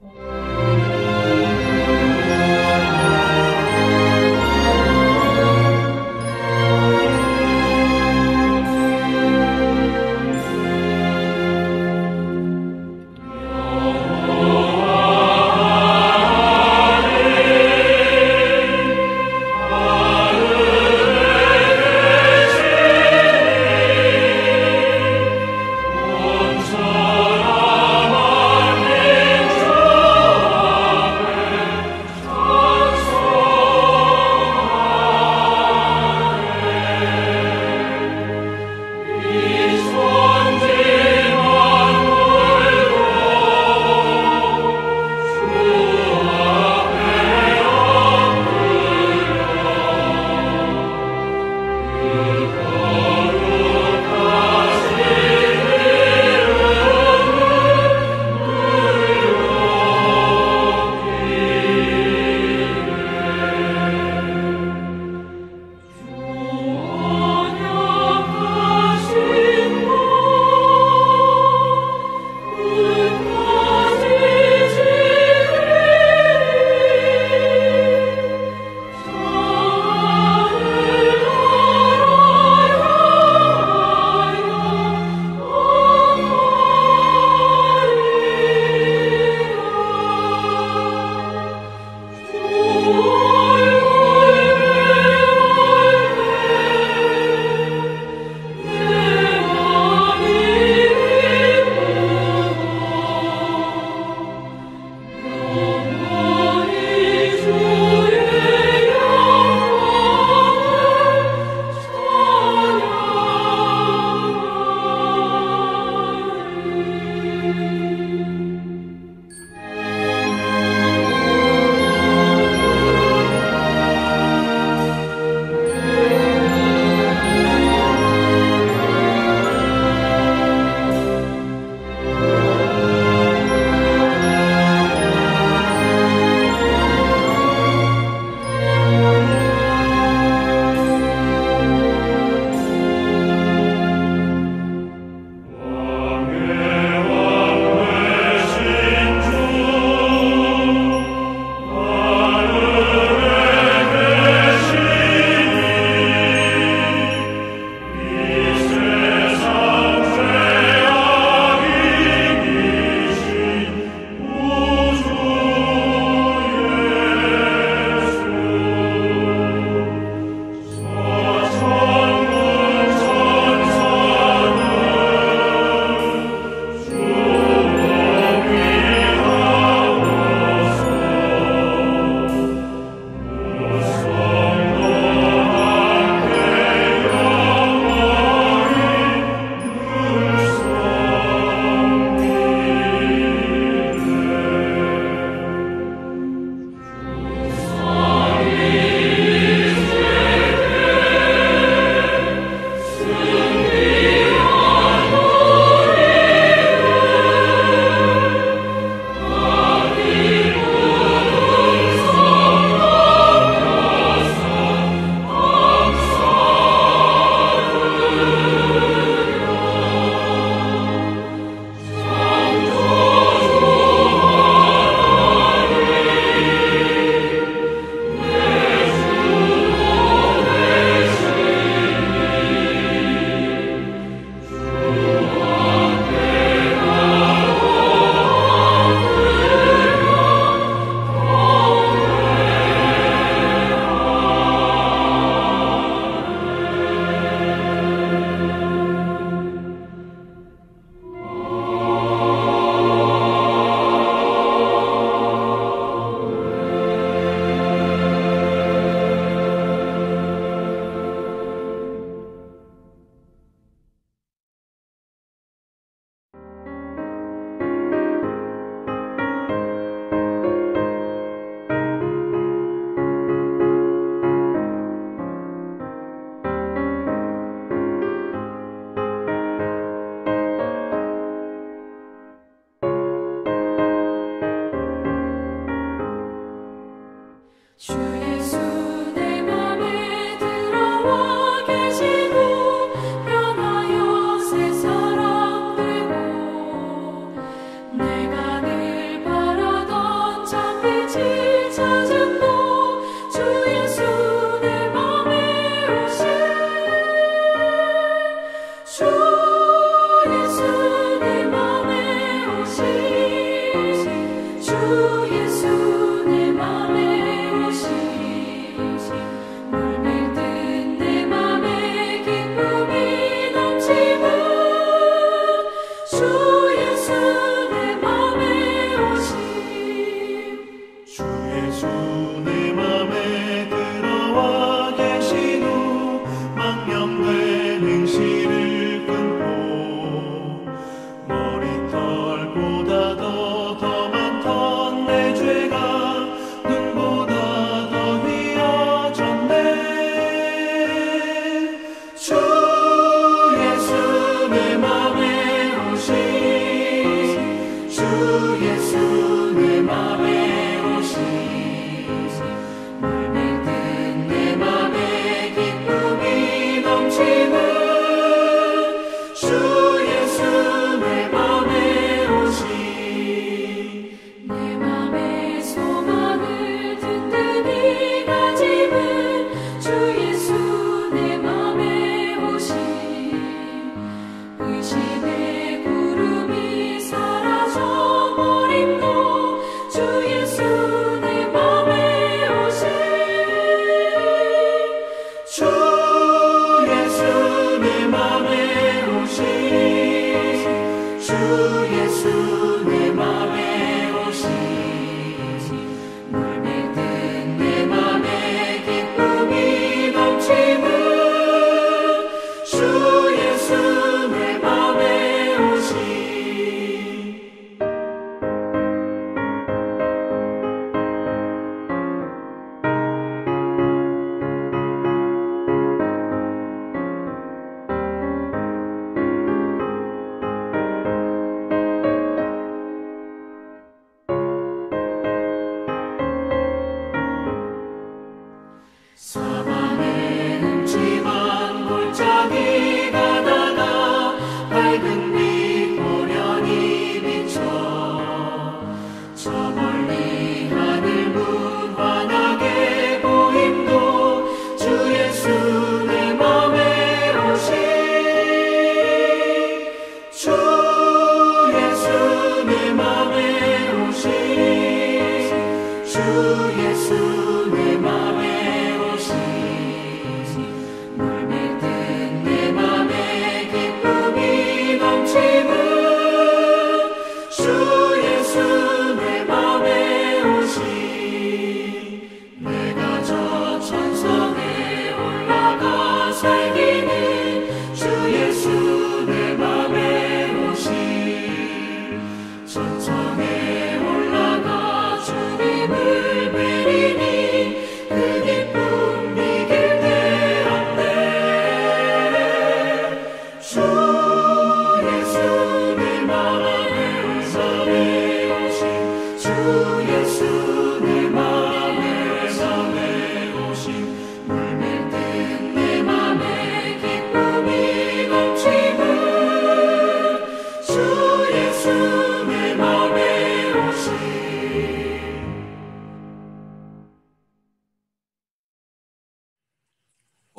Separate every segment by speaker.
Speaker 1: 주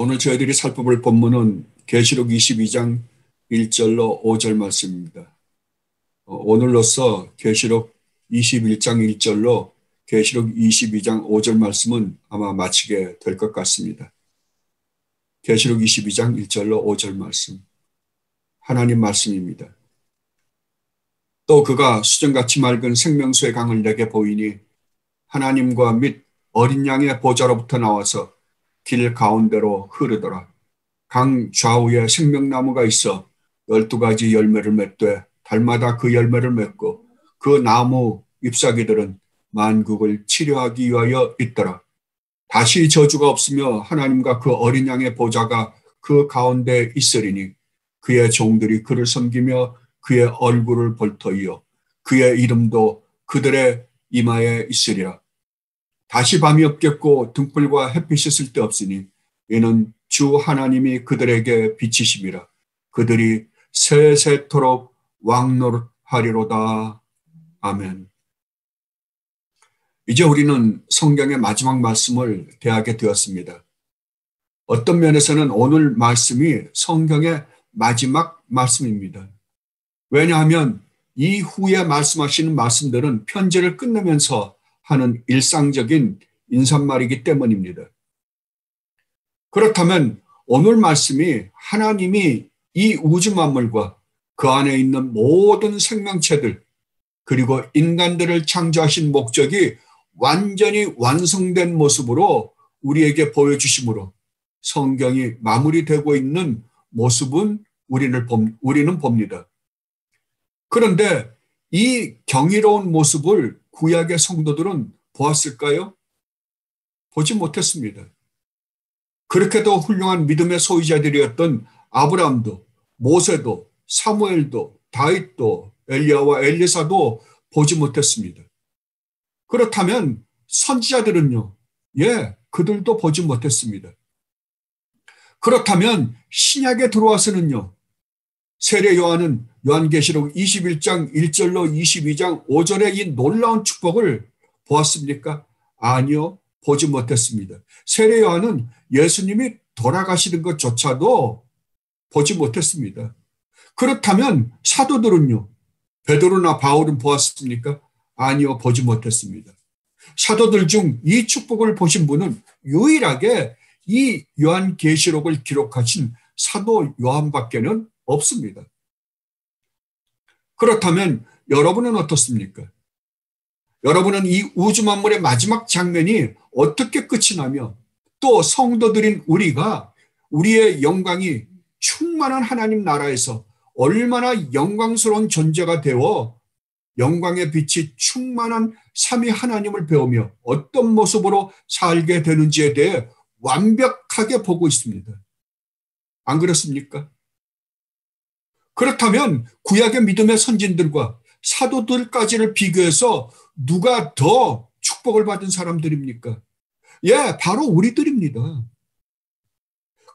Speaker 1: 오늘 저희들이 살펴볼 본문은 계시록 22장 1절로 5절 말씀입니다. 오늘로써 계시록 21장 1절로 계시록 22장 5절 말씀은 아마 마치게 될 것 같습니다. 계시록 22장 1절로 5절 말씀, 하나님 말씀입니다. 또 그가 수정같이 맑은 생명수의 강을 내게 보이니 하나님과 및 어린 양의 보좌로부터 나와서 길 가운데로 흐르더라. 강 좌우에 생명나무가 있어 12가지 열매를 맺되 달마다 그 열매를 맺고 그 나무 잎사귀들은 만국을 치료하기 위하여 있더라. 다시 저주가 없으며 하나님과 그 어린 양의 보좌가 그 가운데 있으리니 그의 종들이 그를 섬기며 그의 얼굴을 볼 터이요 그의 이름도 그들의 이마에 있으리라. 다시 밤이 없겠고 등불과 햇빛이 쓸데없으니 이는 주 하나님이 그들에게 비치심이라. 그들이 세세토록 왕노릇하리로다. 아멘. 이제 우리는 성경의 마지막 말씀을 대하게 되었습니다. 어떤 면에서는 오늘 말씀이 성경의 마지막 말씀입니다. 왜냐하면 이후에 말씀하시는 말씀들은 편지를 끝내면서 하는 일상적인 인사말이기 때문입니다. 그렇다면 오늘 말씀이 하나님이 이 우주 만물과 그 안에 있는 모든 생명체들 그리고 인간들을 창조하신 목적이 완전히 완성된 모습으로 우리에게 보여주심으로 성경이 마무리되고 있는 모습은 우리는 봅니다. 그런데 이 경이로운 모습을 구약의 성도들은 보았을까요? 보지 못했습니다. 그렇게도 훌륭한 믿음의 소유자들이었던 아브라함도, 모세도, 사무엘도, 다윗도, 엘리야와 엘리사도 보지 못했습니다. 그렇다면 선지자들은요? 그들도 보지 못했습니다. 그렇다면 신약에 들어와서는요? 세례 요한은 요한계시록 21장 1절로 22장 5절의 이 놀라운 축복을 보았습니까? 아니요, 보지 못했습니다. 세례 요한은 예수님이 돌아가시는 것조차도 보지 못했습니다. 그렇다면 사도들은요? 베드로나 바울은 보았습니까? 아니요, 보지 못했습니다. 사도들 중 이 축복을 보신 분은 유일하게 이 요한계시록을 기록하신 사도 요한밖에는 없습니다. 그렇다면 여러분은 어떻습니까? 여러분은 이 우주 만물의 마지막 장면이 어떻게 끝이 나며 또 성도들인 우리가 우리의 영광이 충만한 하나님 나라에서 얼마나 영광스러운 존재가 되어 영광의 빛이 충만한 삼위 하나님을 배우며 어떤 모습으로 살게 되는지에 대해 완벽하게 보고 있습니다. 안 그렇습니까? 그렇다면 구약의 믿음의 선진들과 사도들까지를 비교해서 누가 더 축복을 받은 사람들입니까? 예, 바로 우리들입니다.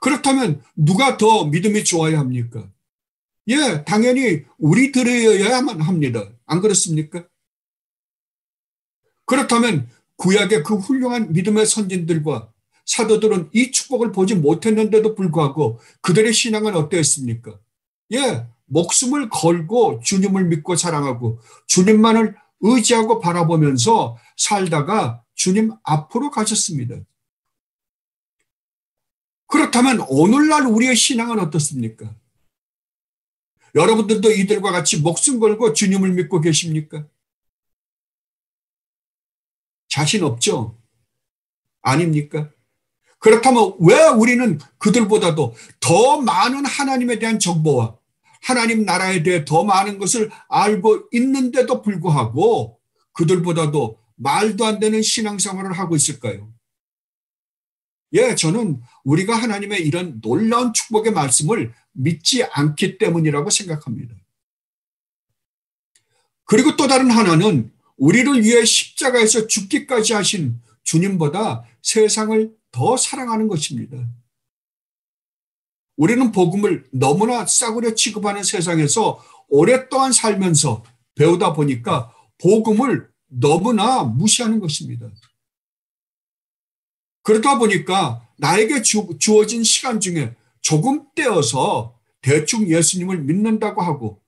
Speaker 1: 그렇다면 누가 더 믿음이 좋아야 합니까? 예, 당연히 우리들이어야만 합니다. 안 그렇습니까? 그렇다면 구약의 그 훌륭한 믿음의 선진들과 사도들은 이 축복을 보지 못했는데도 불구하고 그들의 신앙은 어땠습니까? 예, 목숨을 걸고 주님을 믿고 사랑하고 주님만을 의지하고 바라보면서 살다가 주님 앞으로 가셨습니다. 그렇다면 오늘날 우리의 신앙은 어떻습니까? 여러분들도 이들과 같이 목숨 걸고 주님을 믿고 계십니까? 자신 없죠? 아닙니까? 그렇다면 왜 우리는 그들보다도 더 많은 하나님에 대한 정보와 하나님 나라에 대해 더 많은 것을 알고 있는데도 불구하고 그들보다도 말도 안 되는 신앙생활을 하고 있을까요? 예, 저는 우리가 하나님의 이런 놀라운 축복의 말씀을 믿지 않기 때문이라고 생각합니다. 그리고 또 다른 하나는 우리를 위해 십자가에서 죽기까지 하신 주님보다 세상을 더 사랑하는 것입니다. 우리는 복음을 너무나 싸구려 취급하는 세상에서 오랫동안 살면서 배우다 보니까 복음을 너무나 무시하는 것입니다. 그러다 보니까 나에게 주어진 시간 중에 조금 떼어서 대충 예수님을 믿는다고 하고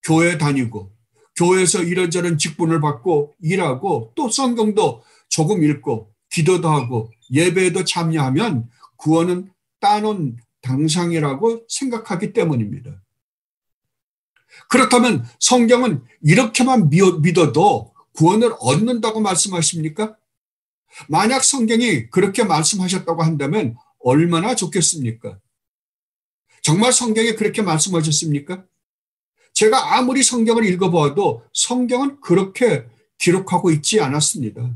Speaker 1: 교회 다니고 교회에서 이런저런 직분을 받고 일하고 또 성경도 조금 읽고 기도도 하고 예배에도 참여하면 구원은 따놓은 당상이라고 생각하기 때문입니다. 그렇다면 성경은 이렇게만 믿어도 구원을 얻는다고 말씀하십니까? 만약 성경이 그렇게 말씀하셨다고 한다면 얼마나 좋겠습니까? 정말 성경에 그렇게 말씀하셨습니까? 제가 아무리 성경을 읽어보아도 성경은 그렇게 기록하고 있지 않았습니다.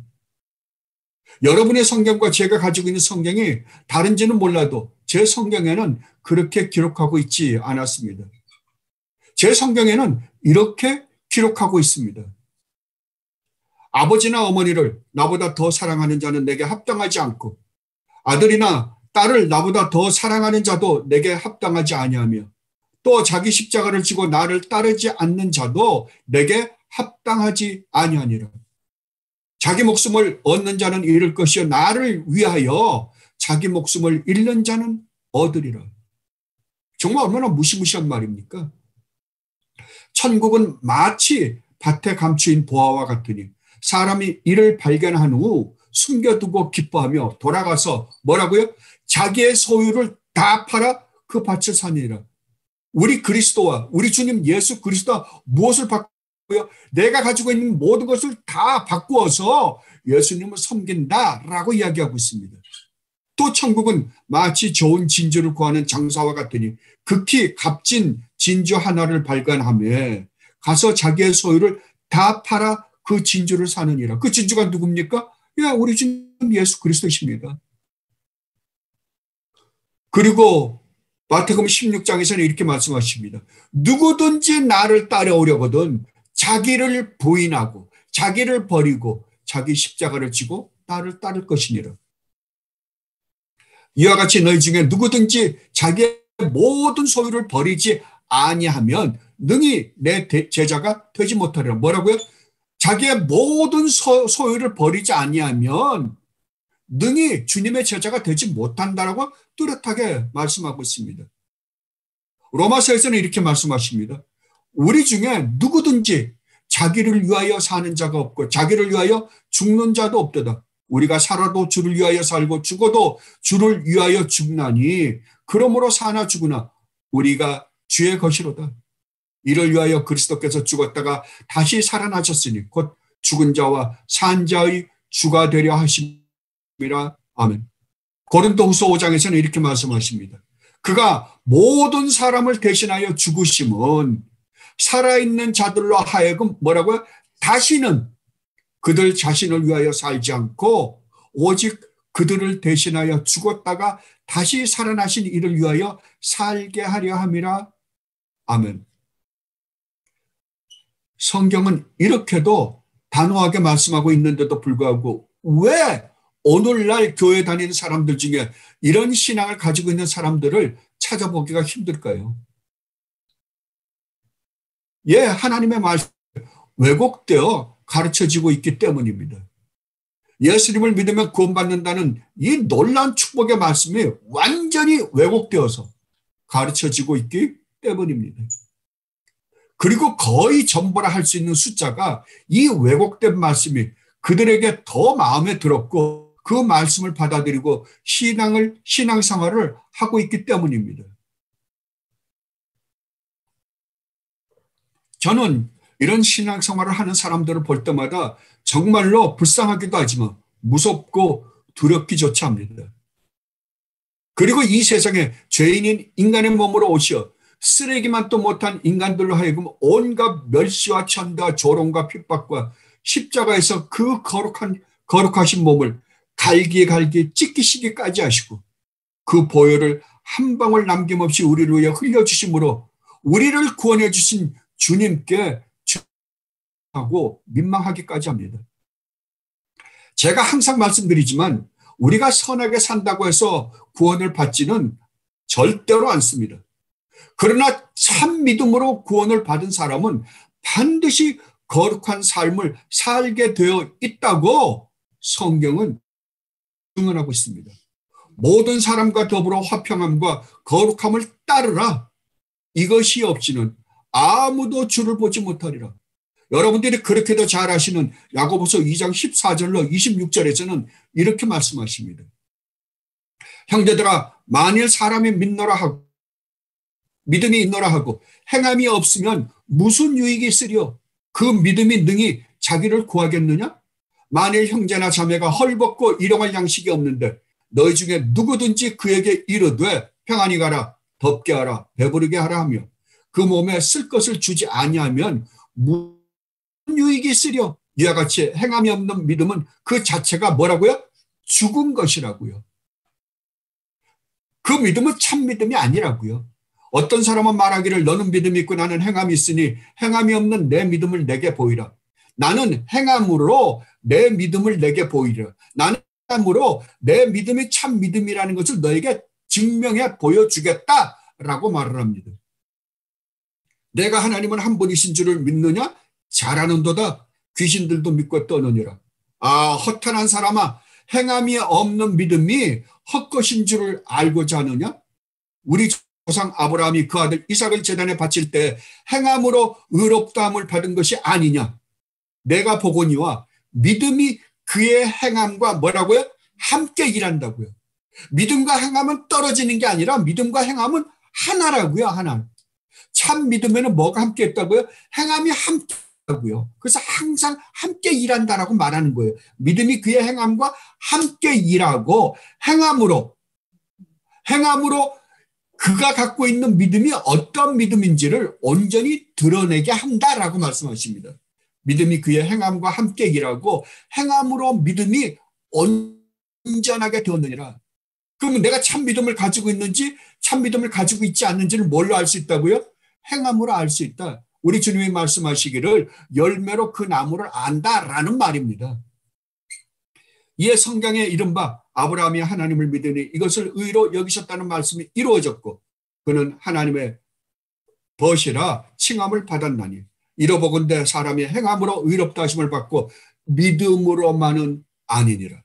Speaker 1: 여러분의 성경과 제가 가지고 있는 성경이 다른지는 몰라도 제 성경에는 그렇게 기록하고 있지 않았습니다. 제 성경에는 이렇게 기록하고 있습니다. 아버지나 어머니를 나보다 더 사랑하는 자는 내게 합당하지 않고 아들이나 딸을 나보다 더 사랑하는 자도 내게 합당하지 아니하며 또 자기 십자가를 지고 나를 따르지 않는 자도 내게 합당하지 아니하니라. 자기 목숨을 얻는 자는 잃을 것이요 나를 위하여 자기 목숨을 잃는 자는 얻으리라. 정말 얼마나 무시무시한 말입니까? 천국은 마치 밭에 감추인 보화와 같으니 사람이 이를 발견한 후 숨겨두고 기뻐하며 돌아가서 뭐라고요? 자기의 소유를 다 팔아 그 밭을 사니라. 우리 그리스도와 우리 주님 예수 그리스도와 무엇을 바꾸고요? 내가 가지고 있는 모든 것을 다 바꾸어서 예수님을 섬긴다라고 이야기하고 있습니다. 또 천국은 마치 좋은 진주를 구하는 장사와 같으니 극히 값진 진주 하나를 발견하며 가서 자기의 소유를 다 팔아 그 진주를 사느니라. 그 진주가 누굽니까? 야, 우리 주님 예수 그리스도십니다. 그리고 마태복음 16장에서는 이렇게 말씀하십니다. 누구든지 나를 따라오려거든 자기를 부인하고 자기를 버리고 자기 십자가를 지고 나를 따를 것이니라. 이와 같이 너희 중에 누구든지 자기의 모든 소유를 버리지 아니하면 능히 내 제자가 되지 못하리라. 뭐라고요? 자기의 모든 소유를 버리지 아니하면 능히 주님의 제자가 되지 못한다라고 뚜렷하게 말씀하고 있습니다. 로마서에서는 이렇게 말씀하십니다. 우리 중에 누구든지 자기를 위하여 사는 자가 없고 자기를 위하여 죽는 자도 없도다. 우리가 살아도 주를 위하여 살고 죽어도 주를 위하여 죽나니 그러므로 사나 죽으나 우리가 주의 것이로다. 이를 위하여 그리스도께서 죽었다가 다시 살아나셨으니 곧 죽은 자와 산 자의 주가 되려 하심이라. 아멘. 고린도후서 5장에서는 이렇게 말씀하십니다. 그가 모든 사람을 대신하여 죽으심은 살아있는 자들로 하여금 뭐라고요? 다시는 그들 자신을 위하여 살지 않고 오직 그들을 대신하여 죽었다가 다시 살아나신 이를 위하여 살게 하려 함이라. 아멘. 성경은 이렇게도 단호하게 말씀하고 있는데도 불구하고 왜 오늘날 교회 다니는 사람들 중에 이런 신앙을 가지고 있는 사람들을 찾아보기가 힘들까요? 하나님의 말씀 왜곡되어 가르쳐지고 있기 때문입니다. 예수님을 믿으면 구원받는다는 이 놀라운 축복의 말씀이 완전히 왜곡되어서 가르쳐지고 있기 때문입니다. 그리고 거의 전부라 할 수 있는 숫자가 이 왜곡된 말씀이 그들에게 더 마음에 들었고 그 말씀을 받아들이고 신앙생활을 하고 있기 때문입니다. 저는 이런 신앙생활을 하는 사람들을 볼 때마다 정말로 불쌍하기도 하지만 무섭고 두렵기조차 합니다. 그리고 이 세상에 죄인인 인간의 몸으로 오시어 쓰레기만 또 못한 인간들로 하여금 온갖 멸시와 천대와 조롱과 핍박과 십자가에서 그 거룩하신 몸을 갈기에 찢기시기까지 하시고 그 보혈을 한 방울 남김없이 우리를 위해 흘려주심으로 우리를 구원해 주신 주님께 하고 민망하기까지 합니다. 제가 항상 말씀드리지만 우리가 선하게 산다고 해서 구원을 받지는 절대로 않습니다. 그러나 참 믿음으로 구원을 받은 사람은 반드시 거룩한 삶을 살게 되어 있다고 성경은 증언하고 있습니다. 모든 사람과 더불어 화평함과 거룩함을 따르라. 이것이 없이는 아무도 주를 보지 못하리라. 여러분들이 그렇게도 잘 아시는 야고보서 2장 14절로 26절에서는 이렇게 말씀하십니다. 형제들아, 만일 사람이 믿음이 있노라 하고 행함이 없으면 무슨 유익이 있으리요? 그 믿음이 능히 자기를 구하겠느냐? 만일 형제나 자매가 헐벗고 일용할 양식이 없는데 너희 중에 누구든지 그에게 이르되 평안히 가라, 덥게 하라, 배부르게 하라 하며 그 몸에 쓸 것을 주지 아니하면 무슨 유익이 있으려? 이와 같이 행함이 없는 믿음은 그 자체가 뭐라고요? 죽은 것이라고요. 그 믿음은 참 믿음이 아니라고요. 어떤 사람은 말하기를 너는 믿음이 있고 나는 행함이 있으니 행함이 없는 내 믿음을 내게 보이라. 나는 행함으로 내 믿음을 내게 보이라. 나는 행함으로 내 믿음이 참 믿음이라는 것을 너에게 증명해 보여주겠다라고 말을 합니다. 내가 하나님은 한 분이신 줄을 믿느냐? 잘하는도다. 귀신들도 믿고 떠느니라. 허탄한 사람아, 행함이 없는 믿음이 헛것인 줄을 알고자 하느냐? 우리 조상 아브라함이 그 아들 이삭을 제단에 바칠 때 행함으로 의롭다함을 받은 것이 아니냐? 내가 보거니와 믿음이 그의 행함과 뭐라고요? 함께 일한다고요. 믿음과 행함은 떨어지는 게 아니라 믿음과 행함은 하나라고요. 하나. 참 믿으면 뭐가 함께 했다고요? 행함이 함께 했다고요. 그래서 항상 함께 일한다라고 말하는 거예요. 믿음이 그의 행함과 함께 일하고 행함으로 그가 갖고 있는 믿음이 어떤 믿음인지를 온전히 드러내게 한다라고 말씀하십니다. 믿음이 그의 행함과 함께 일하고 행함으로 믿음이 온전하게 되었느니라. 그러면 내가 참 믿음을 가지고 있는지 참 믿음을 가지고 있지 않는지를 뭘로 알 수 있다고요? 행함으로 알 수 있다. 우리 주님이 말씀하시기를 열매로 그 나무를 안다라는 말입니다. 이에 성경에 이른바 아브라함이 하나님을 믿으니 이것을 의로 여기셨다는 말씀이 이루어졌고 그는 하나님의 벗이라 칭함을 받았나니 이러보건대 사람이 행함으로 의롭다 하심을 받고 믿음으로만은 아니니라.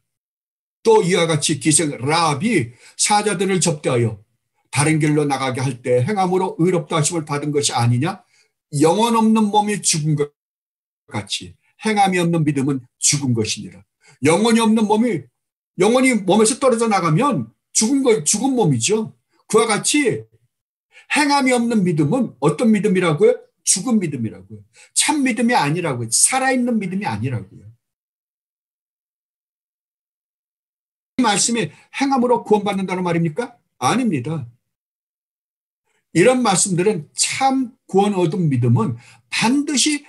Speaker 1: 또 이와 같이 기생 라합이 사자들을 접대하여 다른 길로 나가게 할 때 행함으로 의롭다 하심을 받은 것이 아니냐? 영혼 없는 몸이 죽은 것 같이 행함이 없는 믿음은 죽은 것이니라. 영혼이 없는 몸이 영혼이 몸에서 떨어져 나가면 죽은 몸이죠. 그와 같이 행함이 없는 믿음은 어떤 믿음이라고요? 죽은 믿음이라고요. 참 믿음이 아니라고요. 살아있는 믿음이 아니라고요. 이 말씀이 행함으로 구원받는다는 말입니까? 아닙니다. 이런 말씀들은 참 구원 얻은 믿음은 반드시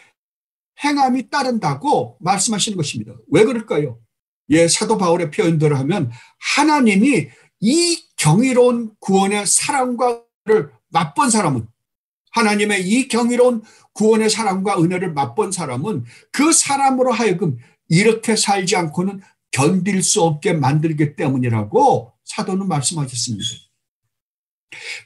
Speaker 1: 행함이 따른다고 말씀하시는 것입니다. 왜 그럴까요? 예, 사도 바울의 표현대로 하면 하나님이 이 경이로운 구원의 사랑과 은혜를 맛본 사람은, 하나님의 이 경이로운 구원의 사랑과 은혜를 맛본 사람은 그 사람으로 하여금 이렇게 살지 않고는 견딜 수 없게 만들기 때문이라고 사도는 말씀하셨습니다.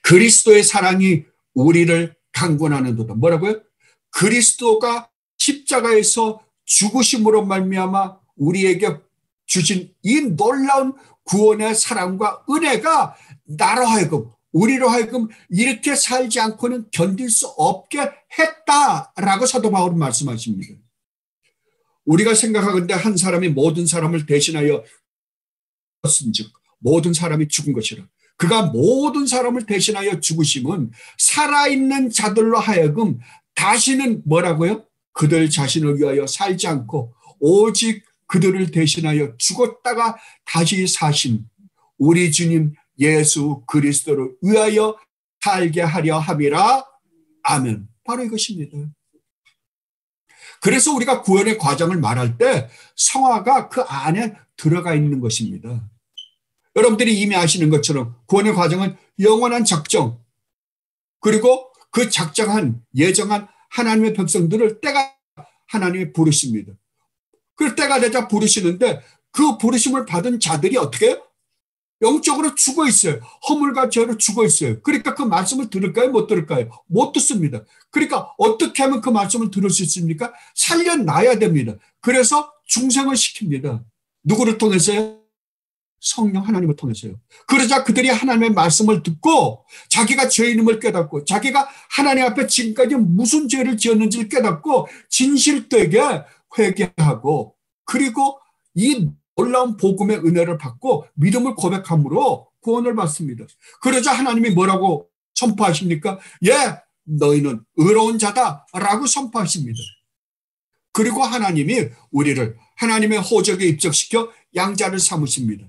Speaker 1: 그리스도의 사랑이 우리를 강권하는도다. 뭐라고요? 그리스도가 십자가에서 죽으심으로 말미암아 우리에게 주신 이 놀라운 구원의 사랑과 은혜가 나로 하여금, 우리로 하여금 이렇게 살지 않고는 견딜 수 없게 했다라고 사도 바울은 말씀하십니다. 우리가 생각하건대 한 사람이 모든 사람을 대신하여 죽었은즉 모든 사람이 죽은 것이라. 그가 모든 사람을 대신하여 죽으심은 살아있는 자들로 하여금 다시는 뭐라고요? 그들 자신을 위하여 살지 않고 오직 그들을 대신하여 죽었다가 다시 사신 우리 주님 예수 그리스도를 위하여 살게 하려 함이라. 아멘. 바로 이것입니다. 그래서 우리가 구원의 과정을 말할 때 성화가 그 안에 들어가 있는 것입니다. 여러분들이 이미 아시는 것처럼 구원의 과정은 영원한 작정, 그리고 그 작정한 예정한 하나님의 백성들을 때가 하나님이 부르십니다. 그 때가 되자 부르시는데 그 부르심을 받은 자들이 어떻게 해요? 영적으로 죽어 있어요. 허물과 죄로 죽어 있어요. 그러니까 그 말씀을 들을까요? 못 들을까요? 못 듣습니다. 그러니까 어떻게 하면 그 말씀을 들을 수 있습니까? 살려놔야 됩니다. 그래서 중생을 시킵니다. 누구를 통해서요? 성령 하나님을 통해서요. 그러자 그들이 하나님의 말씀을 듣고 자기가 죄인임을 깨닫고 자기가 하나님 앞에 지금까지 무슨 죄를 지었는지를 깨닫고 진실되게 회개하고 그리고 이 놀라운 복음의 은혜를 받고 믿음을 고백함으로 구원을 받습니다. 그러자 하나님이 뭐라고 선포하십니까? 예, 너희는 의로운 자다라고 선포하십니다. 그리고 하나님이 우리를 하나님의 호적에 입적시켜 양자를 삼으십니다.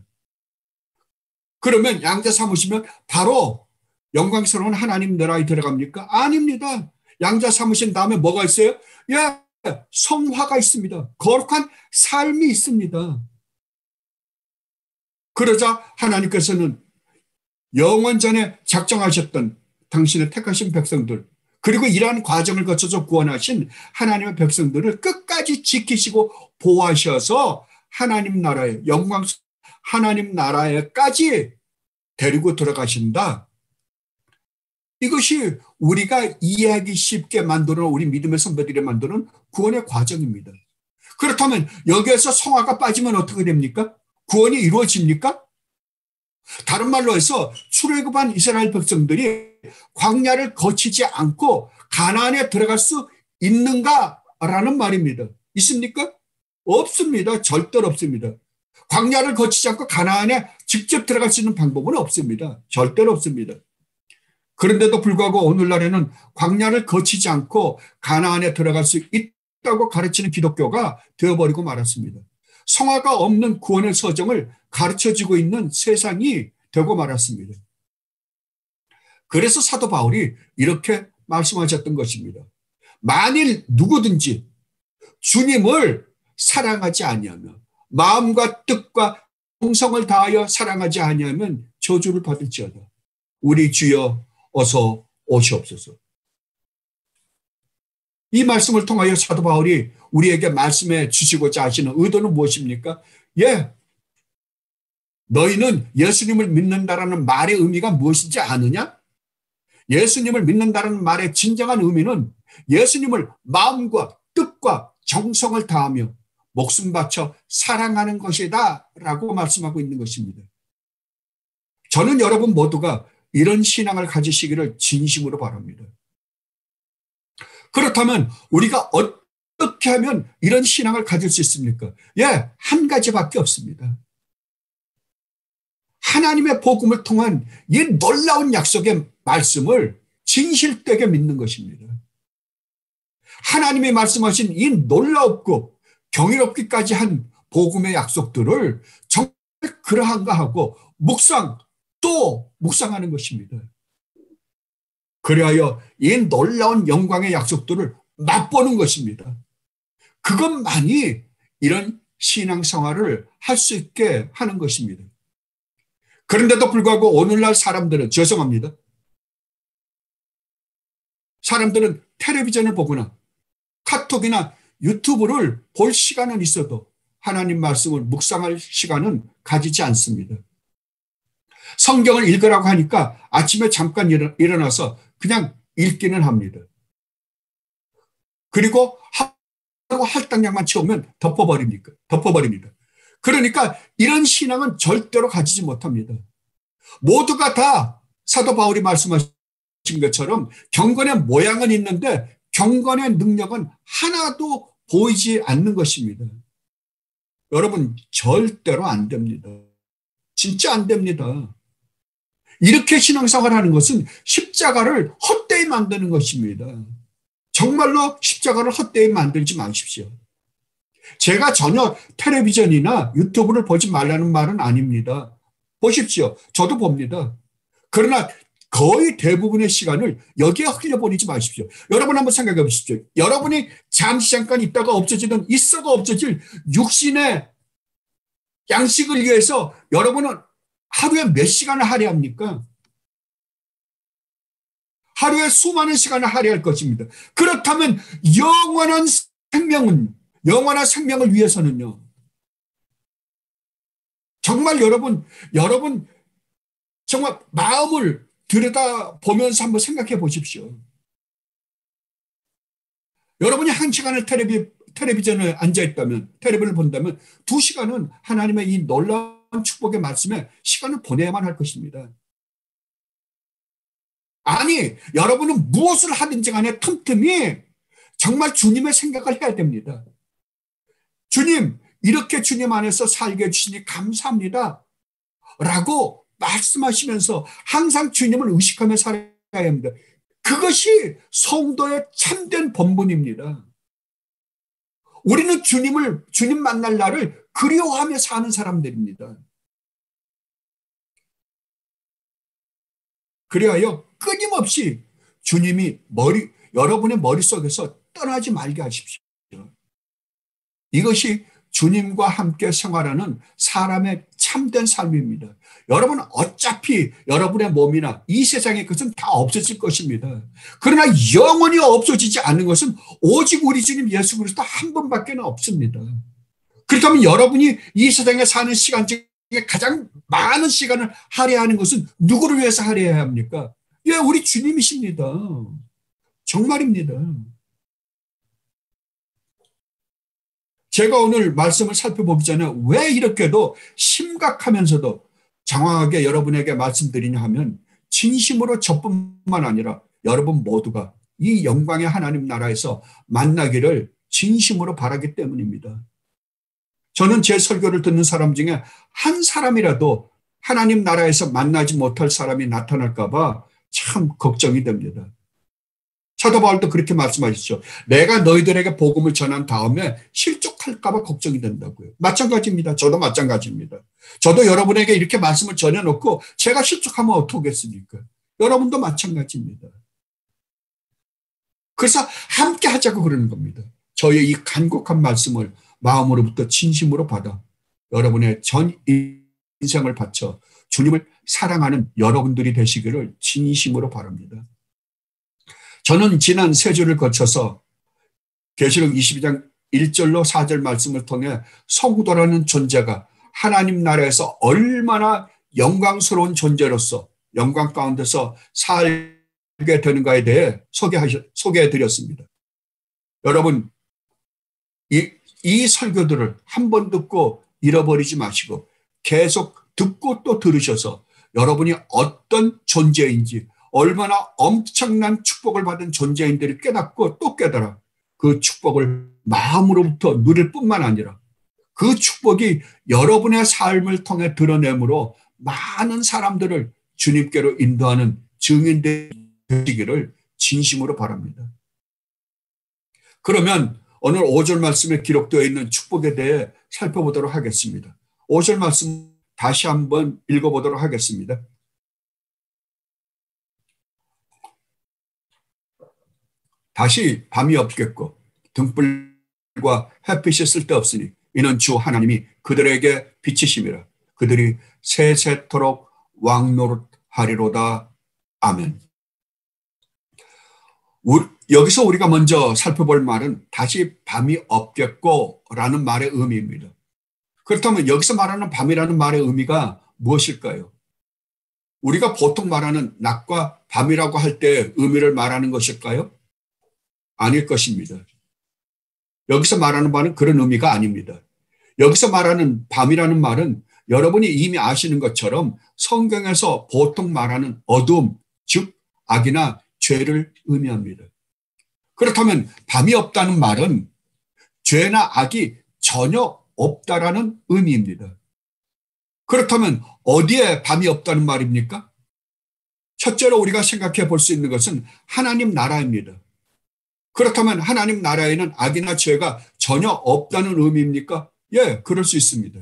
Speaker 1: 그러면 양자 삼으시면 바로 영광스러운 하나님 나라에 들어갑니까? 아닙니다. 양자 삼으신 다음에 뭐가 있어요? 예, 성화가 있습니다. 거룩한 삶이 있습니다. 그러자 하나님께서는 영원 전에 작정하셨던 당신의 택하신 백성들, 그리고 이러한 과정을 거쳐서 구원하신 하나님의 백성들을 끝까지 지키시고 보호하셔서 하나님 나라에, 하나님 나라에까지 데리고 들어가신다. 이것이 우리가 이해하기 쉽게 만드는, 우리 믿음의 선배들이 만드는 구원의 과정입니다. 그렇다면 여기에서 성화가 빠지면 어떻게 됩니까? 구원이 이루어집니까? 다른 말로 해서 출애굽한 이스라엘 백성들이 광야를 거치지 않고 가나안에 들어갈 수 있는가라는 말입니다. 있습니까? 없습니다. 절대로 없습니다. 광야를 거치지 않고 가나안에 직접 들어갈 수 있는 방법은 없습니다. 절대로 없습니다. 그런데도 불구하고 오늘날에는 광야를 거치지 않고 가나안에 들어갈 수 있다고 가르치는 기독교가 되어버리고 말았습니다. 성화가 없는 구원의 서정을 가르쳐주고 있는 세상이 되고 말았습니다. 그래서 사도 바울이 이렇게 말씀하셨던 것입니다. 만일 누구든지 주님을 사랑하지 아니하며 마음과 뜻과 정성을 다하여 사랑하지 아니하면 저주를 받을지어다. 우리 주여 어서 오시옵소서. 이 말씀을 통하여 사도 바울이 우리에게 말씀해 주시고자 하시는 의도는 무엇입니까? 예, 너희는 예수님을 믿는다라는 말의 의미가 무엇인지 아느냐? 예수님을 믿는다는 말의 진정한 의미는 예수님을 마음과 뜻과 정성을 다하며 목숨 바쳐 사랑하는 것이다 라고 말씀하고 있는 것입니다. 저는 여러분 모두가 이런 신앙을 가지시기를 진심으로 바랍니다. 그렇다면 우리가 어떻게 하면 이런 신앙을 가질 수 있습니까? 예, 한 가지밖에 없습니다. 하나님의 복음을 통한 이 놀라운 약속의 말씀을 진실되게 믿는 것입니다. 하나님이 말씀하신 이 놀랍고 경이롭기까지 한 복음의 약속들을 정말 그러한가 하고 또 묵상하는 것입니다. 그리하여 이 놀라운 영광의 약속들을 맛보는 것입니다. 그것만이 이런 신앙생활을 할 수 있게 하는 것입니다. 그런데도 불구하고 오늘날 사람들은 죄송합니다. 사람들은 텔레비전을 보거나 카톡이나 유튜브를 볼 시간은 있어도 하나님 말씀을 묵상할 시간은 가지지 않습니다. 성경을 읽으라고 하니까 아침에 잠깐 일어나서 그냥 읽기는 합니다. 그리고 할당량만 채우면 덮어버립니다. 그러니까 이런 신앙은 절대로 가지지 못합니다. 모두가 다 사도 바울이 말씀하신 것처럼 경건의 모양은 있는데 경건의 능력은 하나도 보이지 않는 것입니다. 여러분, 절대로 안 됩니다. 진짜 안 됩니다. 이렇게 신앙생활하는 것은 십자가를 헛되이 만드는 것입니다. 정말로 십자가를 헛되이 만들지 마십시오. 제가 전혀 텔레비전이나 유튜브를 보지 말라는 말은 아닙니다. 보십시오. 저도 봅니다. 그러나 거의 대부분의 시간을 여기에 흘려보내지 마십시오. 여러분 한번 생각해 보십시오. 여러분이 잠시 잠깐 있다가 없어지는 있어가 없어질 육신의 양식을 위해서 여러분은 하루에 몇 시간을 할애합니까? 하루에 수많은 시간을 할애할 것입니다. 그렇다면 영원한 생명을 위해서는요. 정말 여러분 정말 마음을 들여다보면서 한번 생각해 보십시오. 여러분이 한 시간을 텔레비전에 앉아있다면, 텔레비전을 본다면 2시간은 하나님의 이 놀라운 축복의 말씀에 시간을 보내야만 할 것입니다. 아니, 여러분은 무엇을 하든지 간에 틈틈이 정말 주님의 생각을 해야 됩니다. 주님, 이렇게 주님 안에서 살게 해주시니 감사합니다. 라고 말씀하시면서 항상 주님을 의식하며 살아야 합니다. 그것이 성도의 참된 본분입니다. 우리는 주님 만날 날을 그리워하며 사는 사람들입니다. 그리하여 끊임없이 주님이 여러분의 머릿속에서 떠나지 말게 하십시오. 이것이 주님과 함께 생활하는 사람의 참된 삶입니다. 여러분은 어차피 여러분의 몸이나 이 세상의 것은 다 없어질 것입니다. 그러나 영원히 없어지지 않는 것은 오직 우리 주님 예수 그리스도 한 분밖에 없습니다. 그렇다면 여러분이 이 세상에 사는 시간 중에 가장 많은 시간을 할애하는 것은 누구를 위해서 할애해야 합니까? 예, 우리 주님이십니다. 정말입니다. 제가 오늘 말씀을 살펴보기 전에 왜 이렇게도 심각하면서도 장황하게 여러분에게 말씀드리냐 하면 진심으로 저뿐만 아니라 여러분 모두가 이 영광의 하나님 나라에서 만나기를 진심으로 바라기 때문입니다. 저는 제 설교를 듣는 사람 중에 한 사람이라도 하나님 나라에서 만나지 못할 사람이 나타날까 봐 참 걱정이 됩니다. 사도 바울도 그렇게 말씀하셨죠. 내가 너희들에게 복음을 전한 다음에 실족할까 봐 걱정이 된다고요. 마찬가지입니다. 저도 마찬가지입니다. 저도 여러분에게 이렇게 말씀을 전해놓고 제가 실족하면 어떡하겠습니까? 여러분도 마찬가지입니다. 그래서 함께 하자고 그러는 겁니다. 저의 이 간곡한 말씀을 마음으로부터 진심으로 받아 여러분의 전 인생을 바쳐 주님을 사랑하는 여러분들이 되시기를 진심으로 바랍니다. 저는 지난 3주를 거쳐서 계시록 22장 1절로 4절 말씀을 통해 성도라는 존재가 하나님 나라에서 얼마나 영광스러운 존재로서 영광 가운데서 살게 되는가에 대해 소개해드렸습니다. 여러분, 이 설교들을 한 번 듣고 잃어버리지 마시고 계속 듣고 또 들으셔서 여러분이 어떤 존재인지 얼마나 엄청난 축복을 받은 존재인들을 깨닫고 또 깨달아 그 축복을 마음으로부터 누릴 뿐만 아니라 그 축복이 여러분의 삶을 통해 드러내므로 많은 사람들을 주님께로 인도하는 증인들이 되시기를 진심으로 바랍니다. 그러면 오늘 5절 말씀에 기록되어 있는 축복에 대해 살펴보도록 하겠습니다. 5절 말씀 다시 한번 읽어보도록 하겠습니다. 다시 밤이 없겠고 등불과 햇빛이 쓸데없으니 이는 주 하나님이 그들에게 비치심이라. 그들이 세세토록 왕노릇하리로다. 아멘. 여기서 우리가 먼저 살펴볼 말은 다시 밤이 없겠고 라는 말의 의미입니다. 그렇다면 여기서 말하는 밤이라는 말의 의미가 무엇일까요? 우리가 보통 말하는 낮과 밤이라고 할 때 의미를 말하는 것일까요? 아닐 것입니다. 여기서 말하는 바는 그런 의미가 아닙니다. 여기서 말하는 밤이라는 말은 여러분이 이미 아시는 것처럼 성경에서 보통 말하는 어둠, 즉 악이나 죄를 의미합니다. 그렇다면 밤이 없다는 말은 죄나 악이 전혀 없다라는 의미입니다. 그렇다면 어디에 밤이 없다는 말입니까? 첫째로 우리가 생각해 볼 수 있는 것은 하나님 나라입니다. 그렇다면 하나님 나라에는 악이나 죄가 전혀 없다는 의미입니까? 예, 그럴 수 있습니다.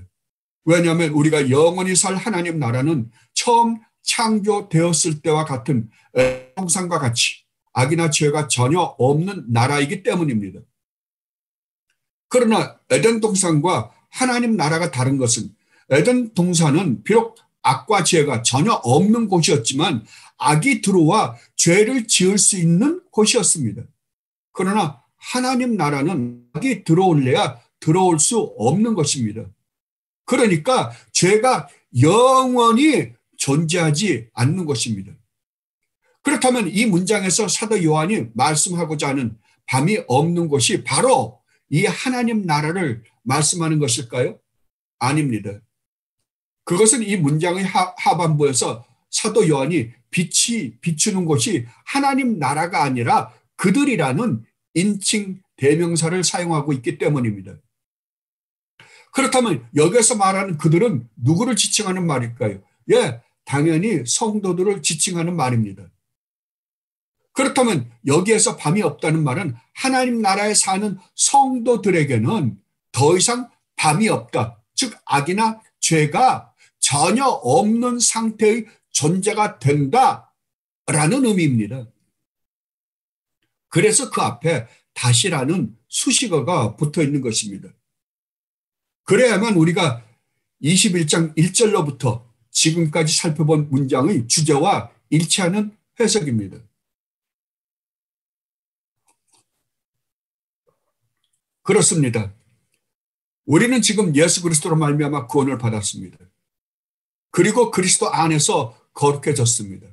Speaker 1: 왜냐하면 우리가 영원히 살 하나님 나라는 처음 창조되었을 때와 같은 동산과 같이 악이나 죄가 전혀 없는 나라이기 때문입니다. 그러나 에덴 동산과 하나님 나라가 다른 것은 에덴 동산은 비록 악과 죄가 전혀 없는 곳이었지만 악이 들어와 죄를 지을 수 있는 곳이었습니다. 그러나 하나님 나라는 악이 들어올래야 들어올 수 없는 것입니다. 그러니까 죄가 영원히 존재하지 않는 것입니다. 그렇다면 이 문장에서 사도 요한이 말씀하고자 하는 밤이 없는 곳이 바로 이 하나님 나라를 말씀하는 것일까요? 아닙니다. 그것은 이 문장의 하반부에서 사도 요한이 빛이 비추는 곳이 하나님 나라가 아니라 그들이라는 인칭 대명사를 사용하고 있기 때문입니다. 그렇다면 여기서 말하는 그들은 누구를 지칭하는 말일까요? 예, 당연히 성도들을 지칭하는 말입니다. 그렇다면 여기에서 밤이 없다는 말은 하나님 나라에 사는 성도들에게는 더 이상 밤이 없다. 즉 악이나 죄가 전혀 없는 상태의 존재가 된다라는 의미입니다. 그래서 그 앞에 다시라는 수식어가 붙어 있는 것입니다. 그래야만 우리가 21장 1절로부터 지금까지 살펴본 문장의 주제와 일치하는 해석입니다. 그렇습니다. 우리는 지금 예수 그리스도로 말미암아 구원을 받았습니다. 그리고 그리스도 안에서 거룩해졌습니다.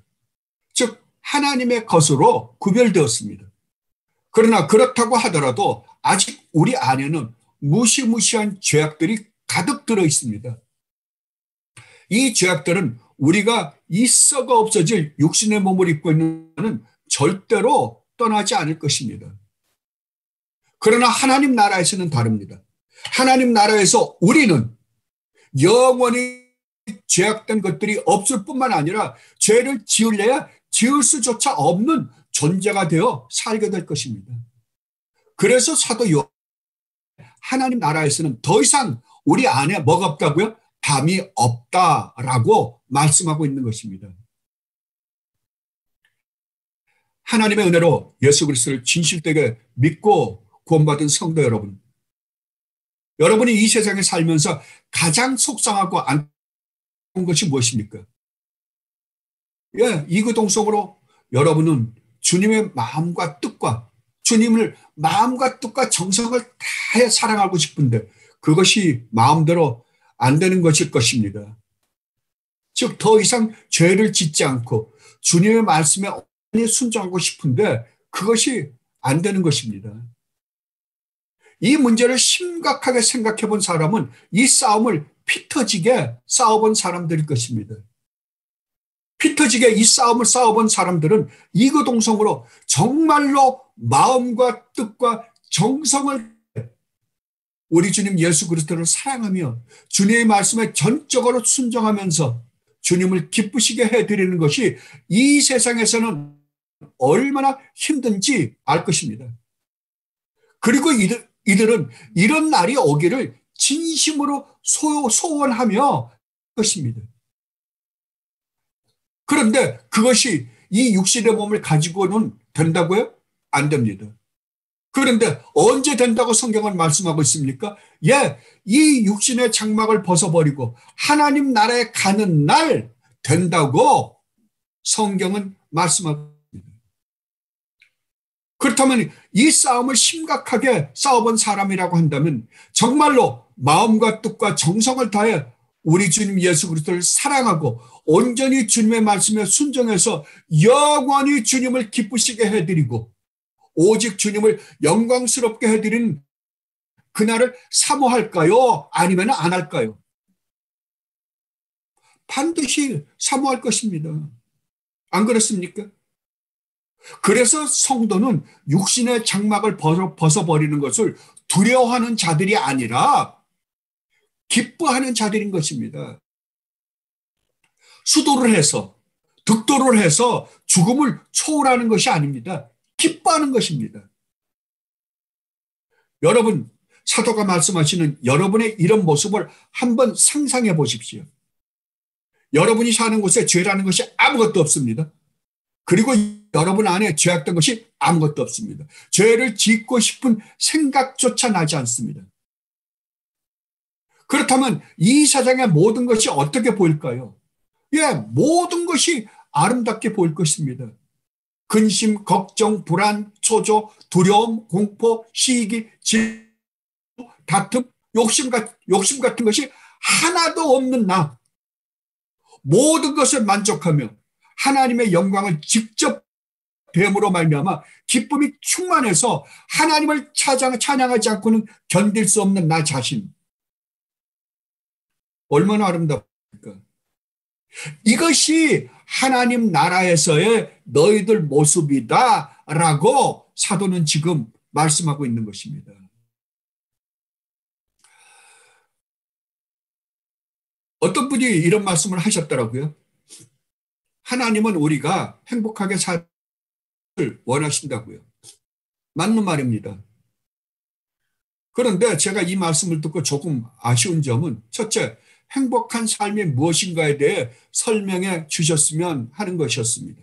Speaker 1: 즉 하나님의 것으로 구별되었습니다. 그러나 그렇다고 하더라도 아직 우리 안에는 무시무시한 죄악들이 가득 들어 있습니다. 이 죄악들은 우리가 이 썩어 없어질 육신의 몸을 입고 있는 것은 절대로 떠나지 않을 것입니다. 그러나 하나님 나라에서는 다릅니다. 하나님 나라에서 우리는 영원히 죄악된 것들이 없을 뿐만 아니라 죄를 지을래야 지을 수조차 없는 존재가 되어 살게 될 것입니다. 그래서 사도 요한 하나님 나라에서는 더 이상 우리 안에 뭐가 없다고요? 밤이 없다라고 말씀하고 있는 것입니다. 하나님의 은혜로 예수 그리스도를 진실되게 믿고 구원받은 성도 여러분, 여러분이 이 세상에 살면서 가장 속상하고 안타까운 것이 무엇입니까? 예, 이구동성으로 여러분은 주님의 마음과 뜻과 주님을 마음과 뜻과 정성을 다해 사랑하고 싶은데 그것이 마음대로 안 되는 것일 것입니다. 즉 더 이상 죄를 짓지 않고 주님의 말씀에 순종하고 싶은데 그것이 안 되는 것입니다. 이 문제를 심각하게 생각해 본 사람은 이 싸움을 피 터지게 싸워본 사람들일 것입니다. 피 터지게 이 싸움을 싸워본 사람들은 이구동성으로 정말로 마음과 뜻과 정성을 우리 주님 예수 그리스도를 사랑하며 주님의 말씀에 전적으로 순종하면서 주님을 기쁘시게 해드리는 것이 이 세상에서는 얼마나 힘든지 알 것입니다. 그리고 이들은 이런 날이 오기를 진심으로 소원하며 것입니다. 그런데 그것이 이 육신의 몸을 가지고는 된다고요? 안 됩니다. 그런데 언제 된다고 성경은 말씀하고 있습니까? 예, 이 육신의 장막을 벗어버리고 하나님 나라에 가는 날 된다고 성경은 말씀하고 있습니다. 그렇다면 이 싸움을 심각하게 싸워본 사람이라고 한다면 정말로 마음과 뜻과 정성을 다해 우리 주님 예수 그리스도를 사랑하고 온전히 주님의 말씀에 순종해서 영원히 주님을 기쁘시게 해드리고 오직 주님을 영광스럽게 해드리는 그날을 사모할까요? 아니면 안 할까요? 반드시 사모할 것입니다. 안 그렇습니까? 그래서 성도는 육신의 장막을 벗어버리는 것을 두려워하는 자들이 아니라 기뻐하는 자들인 것입니다. 수도를 해서 득도를 해서 죽음을 초월하는 것이 아닙니다. 기뻐하는 것입니다. 여러분, 사도가 말씀하시는 여러분의 이런 모습을 한번 상상해 보십시오. 여러분이 사는 곳에 죄라는 것이 아무것도 없습니다. 그리고 여러분 안에 죄악된 것이 아무것도 없습니다. 죄를 짓고 싶은 생각조차 나지 않습니다. 그렇다면 이 세상의 모든 것이 어떻게 보일까요? 예, 모든 것이 아름답게 보일 것입니다. 근심, 걱정, 불안, 초조, 두려움, 공포, 시기, 질투, 다툼, 욕심 같은 것이 하나도 없는 나. 모든 것을 만족하며 하나님의 영광을 직접 뱀으로 말미암아 기쁨이 충만해서 하나님을 찬양하지 않고는 견딜 수 없는 나 자신. 얼마나 아름답습니까? 이것이 하나님 나라에서의 너희들 모습이다라고 사도는 지금 말씀하고 있는 것입니다. 어떤 분이 이런 말씀을 하셨더라고요. 하나님은 우리가 행복하게 살을 원하신다고요. 맞는 말입니다. 그런데 제가 이 말씀을 듣고 조금 아쉬운 점은 첫째, 행복한 삶이 무엇인가에 대해 설명해 주셨으면 하는 것이었습니다.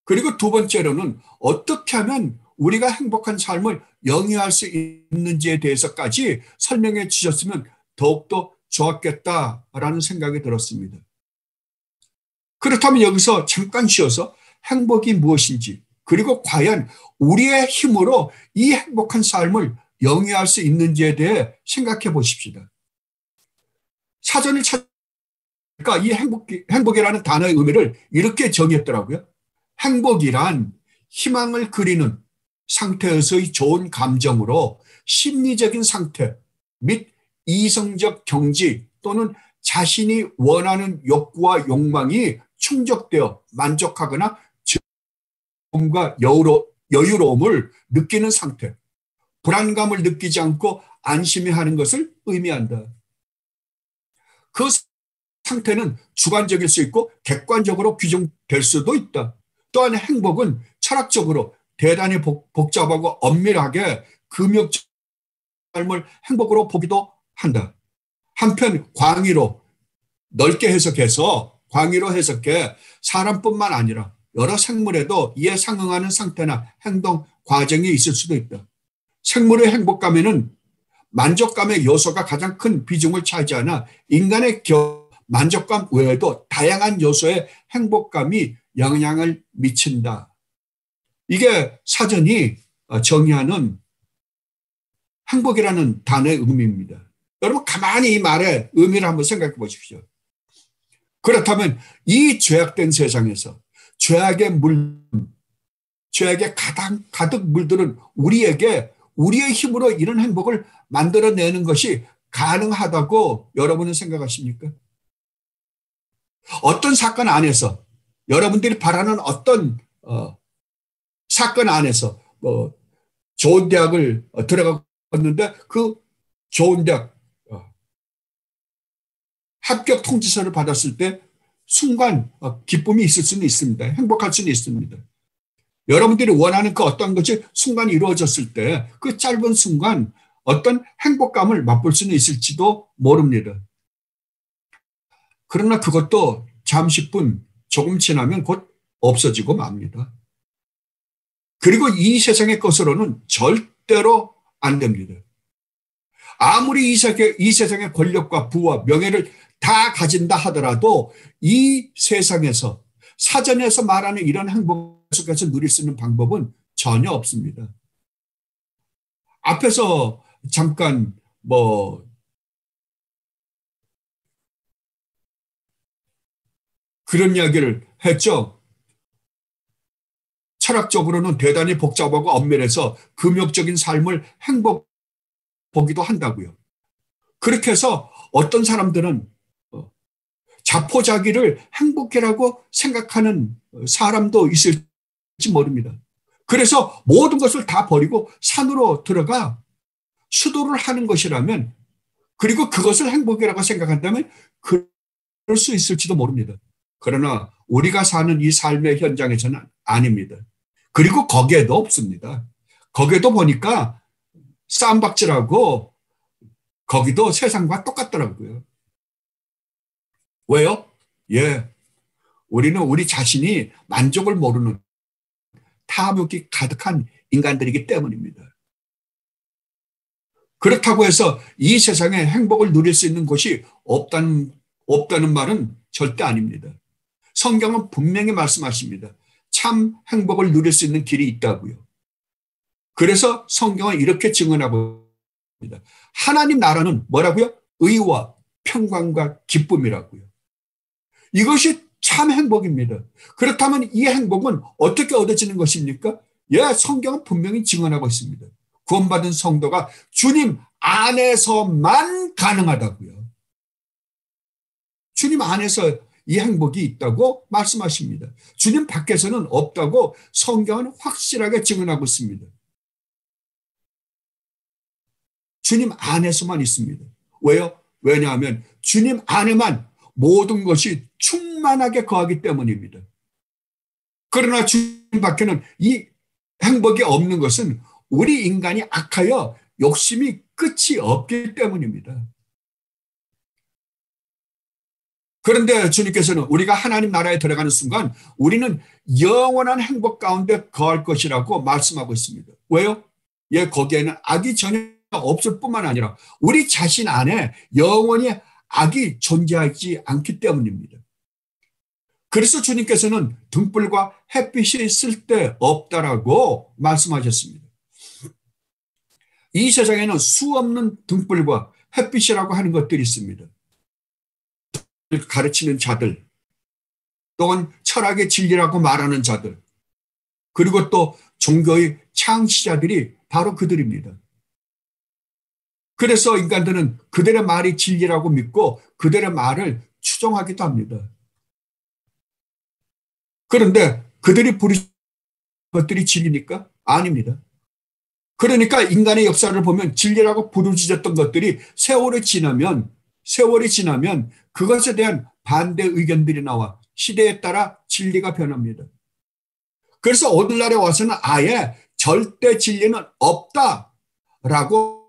Speaker 1: 그리고 두 번째로는 어떻게 하면 우리가 행복한 삶을 영위할 수 있는지에 대해서까지 설명해 주셨으면 더욱더 좋았겠다라는 생각이 들었습니다. 그렇다면 여기서 잠깐 쉬어서 행복이 무엇인지 그리고 과연 우리의 힘으로 이 행복한 삶을 영위할 수 있는지에 대해 생각해 보십시다. 사전을 찾으니까 이 행복이라는 단어의 의미를 이렇게 정의했더라고요. 행복이란 희망을 그리는 상태에서의 좋은 감정으로 심리적인 상태 및 이성적 경지 또는 자신이 원하는 욕구와 욕망이 충족되어 만족하거나 즐거움과 여유로움을 느끼는 상태, 불안감을 느끼지 않고 안심해하는 것을 의미한다. 그 상태는 주관적일 수 있고 객관적으로 규정될 수도 있다. 또한 행복은 철학적으로 대단히 복잡하고 엄밀하게 금욕적 삶을 행복으로 보기도 한다. 한편 넓게 해석해서 광의로 해석해 사람뿐만 아니라 여러 생물에도 이에 상응하는 상태나 행동, 과정이 있을 수도 있다. 생물의 행복감에는 만족감의 요소가 가장 큰 비중을 차지하나 인간의 만족감 외에도 다양한 요소의 행복감이 영향을 미친다. 이게 사전이 정의하는 행복이라는 단어의 의미입니다. 여러분 가만히 이 말의 의미를 한번 생각해 보십시오. 그렇다면 이 죄악된 세상에서 죄악에 가득 물드는 우리에게 우리의 힘으로 이런 행복을 만들어내는 것이 가능하다고 여러분은 생각하십니까? 어떤 사건 안에서 여러분들이 바라는 어떤 사건 안에서 좋은 대학을 들어갔는데 그 좋은 대학 합격 통지서를 받았을 때 순간 기쁨이 있을 수는 있습니다. 행복할 수는 있습니다. 여러분들이 원하는 그 어떤 것이 순간 이루어졌을 때 그 짧은 순간 어떤 행복감을 맛볼 수는 있을지도 모릅니다. 그러나 그것도 잠시뿐 조금 지나면 곧 없어지고 맙니다. 그리고 이 세상의 것으로는 절대로 안 됩니다. 아무리 이 세상의 권력과 부와 명예를 다 가진다 하더라도 이 세상에서 사전에서 말하는 이런 행복 속에서 누릴 수 있는 방법은 전혀 없습니다. 앞에서 잠깐 그런 이야기를 했죠. 철학적으로는 대단히 복잡하고 엄밀해서 금욕적인 삶을 행복 보기도 한다고요. 그렇게 해서 어떤 사람들은 자포자기를 행복이라고 생각하는 사람도 있을지 모릅니다. 그래서 모든 것을 다 버리고 산으로 들어가 수도를 하는 것이라면, 그리고 그것을 행복이라고 생각한다면 그럴 수 있을지도 모릅니다. 그러나 우리가 사는 이 삶의 현장에서는 아닙니다. 그리고 거기에도 없습니다. 거기에도 보니까 쌈박질하고 거기도 세상과 똑같더라고요. 왜요? 예, 우리는 우리 자신이 만족을 모르는 탐욕이 가득한 인간들이기 때문입니다. 그렇다고 해서 이 세상에 행복을 누릴 수 있는 곳이 없다는 말은 절대 아닙니다. 성경은 분명히 말씀하십니다. 참 행복을 누릴 수 있는 길이 있다고요. 그래서 성경은 이렇게 증언하고 있습니다. 하나님 나라는 뭐라고요? 의와 평강과 기쁨이라고요. 이것이 참 행복입니다. 그렇다면 이 행복은 어떻게 얻어지는 것입니까? 예, 성경은 분명히 증언하고 있습니다. 구원받은 성도가 주님 안에서만 가능하다고요. 주님 안에서 이 행복이 있다고 말씀하십니다. 주님 밖에서는 없다고 성경은 확실하게 증언하고 있습니다. 주님 안에서만 있습니다. 왜요? 왜냐하면 주님 안에만 모든 것이 충만하게 거하기 때문입니다. 그러나 주님 밖에는 이 행복이 없는 것은 우리 인간이 악하여 욕심이 끝이 없기 때문입니다. 그런데 주님께서는 우리가 하나님 나라에 들어가는 순간 우리는 영원한 행복 가운데 거할 것이라고 말씀하고 있습니다. 왜요? 예, 거기에는 악이 전혀 없을 뿐만 아니라 우리 자신 안에 영원히 악이 존재하지 않기 때문입니다. 그래서 주님께서는 등불과 햇빛이 쓸데없다라고 말씀하셨습니다. 이 세상에는 수없는 등불과 햇빛이라고 하는 것들이 있습니다. 가르치는 자들, 또한 철학의 진리라고 말하는 자들, 그리고 또 종교의 창시자들이 바로 그들입니다. 그래서 인간들은 그들의 말이 진리라고 믿고 그들의 말을 추종하기도 합니다. 그런데 그들이 부르신 것들이 진리입니까? 아닙니다. 그러니까 인간의 역사를 보면 진리라고 부르짖었던 것들이 세월이 지나면 그것에 대한 반대 의견들이 나와 시대에 따라 진리가 변합니다. 그래서 오늘날에 와서는 아예 절대 진리는 없다라고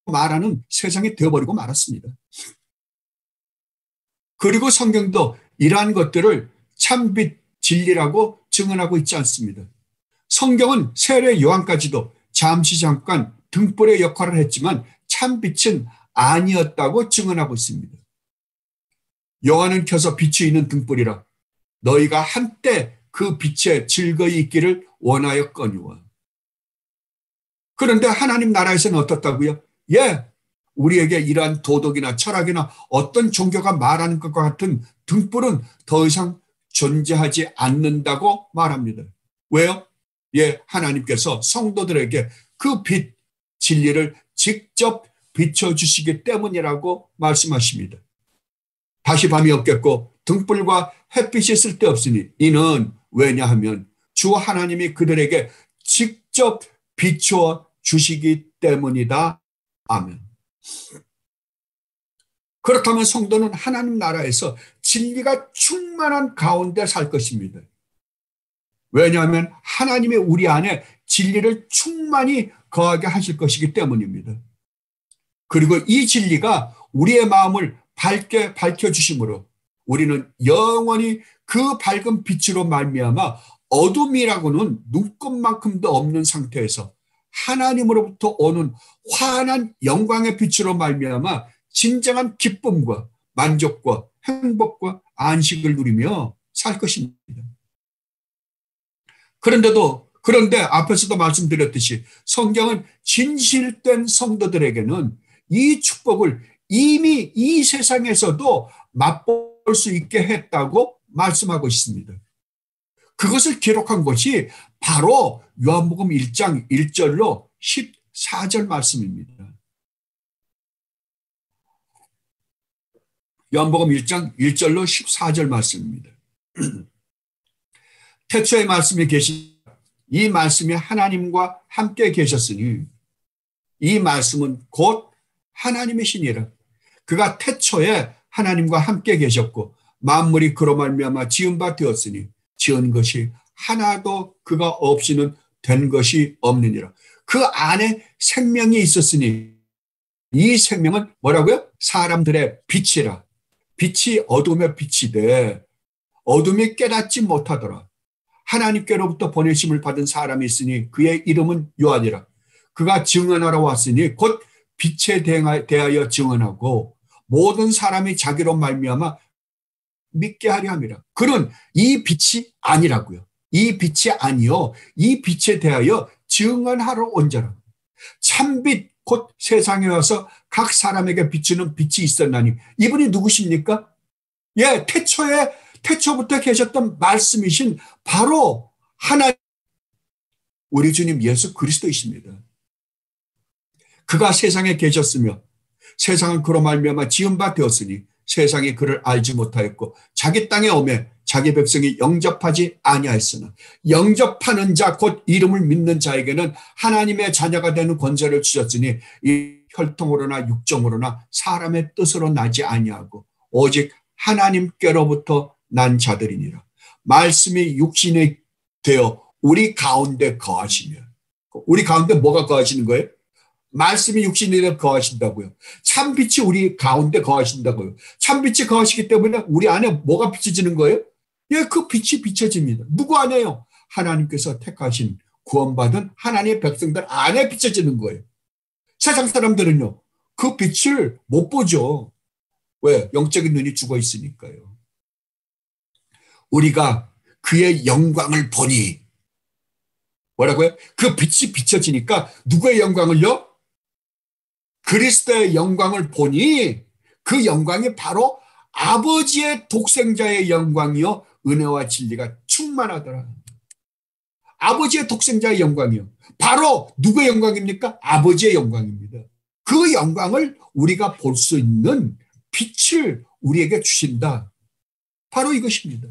Speaker 1: 말하는 세상이 되어버리고 말았습니다. 그리고 성경도 이러한 것들을 참빛 진리라고 증언하고 있지 않습니다. 성경은 세례 요한까지도 잠깐 등불의 역할을 했지만 참빛은 아니었다고 증언하고 있습니다. 요한은 켜서 빛이 있는 등불이라 너희가 한때 그 빛에 즐거이 있기를 원하였거니와. 그런데 하나님 나라에서는 어떻다고요? 예, 우리에게 이러한 도덕이나 철학이나 어떤 종교가 말하는 것과 같은 등불은 더 이상 존재하지 않는다고 말합니다. 왜요? 예, 하나님께서 성도들에게 그 빛, 진리를 직접 비춰주시기 때문이라고 말씀하십니다. 다시 밤이 없겠고 등불과 햇빛이 쓸데없으니 이는 왜냐하면 주 하나님이 그들에게 직접 비추어 주시기 때문이다. 아멘. 그렇다면 성도는 하나님 나라에서 진리가 충만한 가운데 살 것입니다. 왜냐하면 하나님의 우리 안에 진리를 충만히 거하게 하실 것이기 때문입니다. 그리고 이 진리가 우리의 마음을 밝게 밝혀주심으로 우리는 영원히 그 밝은 빛으로 말미암아 어둠이라고는 눈곱만큼도 없는 상태에서 하나님으로부터 오는 환한 영광의 빛으로 말미암아 진정한 기쁨과 만족과 행복과 안식을 누리며 살 것입니다. 그런데 앞에서도 말씀드렸듯이 성경은 진실된 성도들에게는 이 축복을 이미 이 세상에서도 맛볼 수 있게 했다고 말씀하고 있습니다. 그것을 기록한 것이 바로 요한복음 1장 1절로 14절 말씀입니다. 요한복음 1장 1절로 14절 말씀입니다. 태초에 말씀이 계신 이 말씀이 하나님과 함께 계셨으니 이 말씀은 곧 하나님이시니라. 그가 태초에 하나님과 함께 계셨고 만물이 그로 말미암아 지은 바 되었으니 지은 것이 하나도 그가 없이는 된 것이 없느니라. 그 안에 생명이 있었으니 이 생명은 뭐라고요? 사람들의 빛이라. 빛이 어둠의 빛이되 어둠이 깨닫지 못하더라. 하나님께로부터 보내심을 받은 사람이 있으니 그의 이름은 요한이라. 그가 증언하러 왔으니 곧 빛에 대하여 증언하고 모든 사람이 자기로 말미암아 믿게 하려 함이라. 그는 이 빛이 아니라고요. 이 빛이 아니요. 이 빛에 대하여 증언하러 온 자라. 참빛 곧 세상에 와서 각 사람에게 비추는 빛이 있었나니 이분이 누구십니까? 예, 태초부터 계셨던 말씀이신 바로 하나님 우리 주님 예수 그리스도이십니다. 그가 세상에 계셨으며 세상은 그로 말미암아 지은 바 되었으니 세상이 그를 알지 못하였고 자기 땅에 오매 자기 백성이 영접하지 아니하였으나 영접하는 자 곧 이름을 믿는 자에게는 하나님의 자녀가 되는 권세를 주셨으니 이 혈통으로나 육정으로나 사람의 뜻으로 나지 아니하고 오직 하나님께로부터 난 자들이니라. 말씀이 육신이 되어 우리 가운데 거하시며 우리 가운데 뭐가 거하시는 거예요? 말씀이 육신이 되어 거하신다고요. 참빛이 우리 가운데 거하신다고요. 참빛이 거하시기 때문에 우리 안에 뭐가 비춰지는 거예요? 예, 그 빛이 비춰집니다. 누구 안에요? 하나님께서 택하신 구원받은 하나님의 백성들 안에 비춰지는 거예요. 세상 사람들은요, 그 빛을 못 보죠. 왜? 영적인 눈이 죽어 있으니까요. 우리가 그의 영광을 보니 뭐라고요? 그 빛이 비춰지니까 누구의 영광을요? 그리스도의 영광을 보니 그 영광이 바로 아버지의 독생자의 영광이요 은혜와 진리가 충만하더라. 아버지의 독생자의 영광이요. 바로 누구의 영광입니까? 아버지의 영광입니다. 그 영광을 우리가 볼 수 있는 빛을 우리에게 주신다. 바로 이것입니다.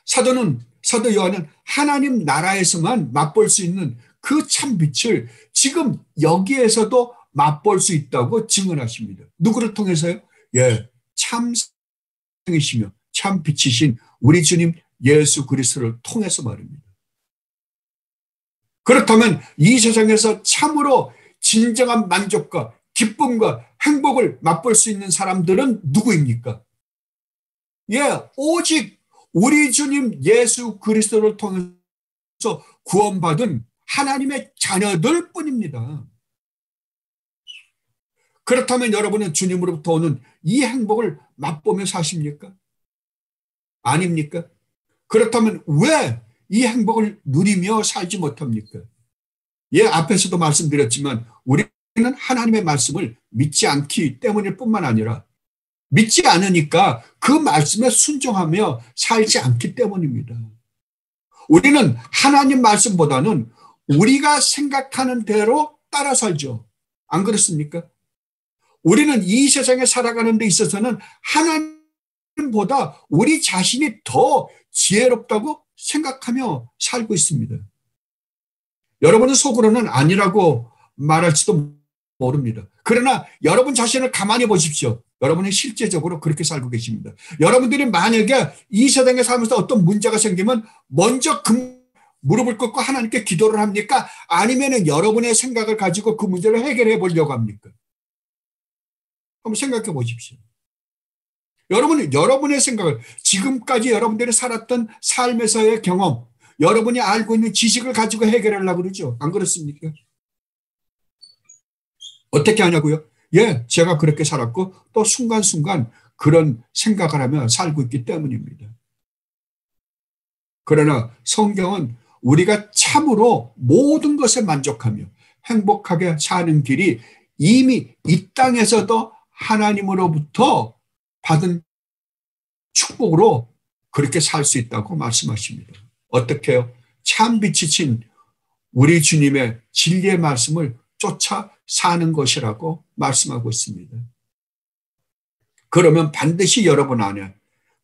Speaker 1: 사도 요한은 하나님 나라에서만 맛볼 수 있는 그 참빛을 지금 여기에서도 맛볼 수 있다고 증언하십니다. 누구를 통해서요? 예, 참생이시며 참빛이신 우리 주님 예수 그리스도를 통해서 말입니다. 그렇다면 이 세상에서 참으로 진정한 만족과 기쁨과 행복을 맛볼 수 있는 사람들은 누구입니까? 예, 오직 우리 주님 예수 그리스도를 통해서 구원받은 하나님의 자녀들 뿐입니다. 그렇다면 여러분은 주님으로부터 오는 이 행복을 맛보며 사십니까? 아닙니까? 그렇다면 왜 이 행복을 누리며 살지 못합니까? 예, 앞에서도 말씀드렸지만 우리는 하나님의 말씀을 믿지 않기 때문일 뿐만 아니라 믿지 않으니까 그 말씀에 순종하며 살지 않기 때문입니다. 우리는 하나님 말씀보다는 우리가 생각하는 대로 따라 살죠. 안 그렇습니까? 우리는 이 세상에 살아가는 데 있어서는 하나님보다 우리 자신이 더 지혜롭다고 생각하며 살고 있습니다. 여러분은 속으로는 아니라고 말할지도 모릅니다. 그러나 여러분 자신을 가만히 보십시오. 여러분이 실제적으로 그렇게 살고 계십니다. 여러분들이 만약에 이 세상에 살면서 어떤 문제가 생기면 먼저 무릎을 꿇고 하나님께 기도를 합니까? 아니면은 여러분의 생각을 가지고 그 문제를 해결해 보려고 합니까? 한번 생각해 보십시오. 여러분의 생각을, 지금까지 여러분들이 살았던 삶에서의 경험, 여러분이 알고 있는 지식을 가지고 해결하려고 그러죠. 안 그렇습니까? 어떻게 하냐고요? 예, 제가 그렇게 살았고 또 순간순간 그런 생각을 하며 살고 있기 때문입니다. 그러나 성경은 우리가 참으로 모든 것에 만족하며 행복하게 사는 길이 이미 이 땅에서도 하나님으로부터 받은 축복으로 그렇게 살 수 있다고 말씀하십니다. 어떻게 해요? 참 빛이신 우리 주님의 진리의 말씀을 쫓아 사는 것이라고 말씀하고 있습니다. 그러면 반드시 여러분 안에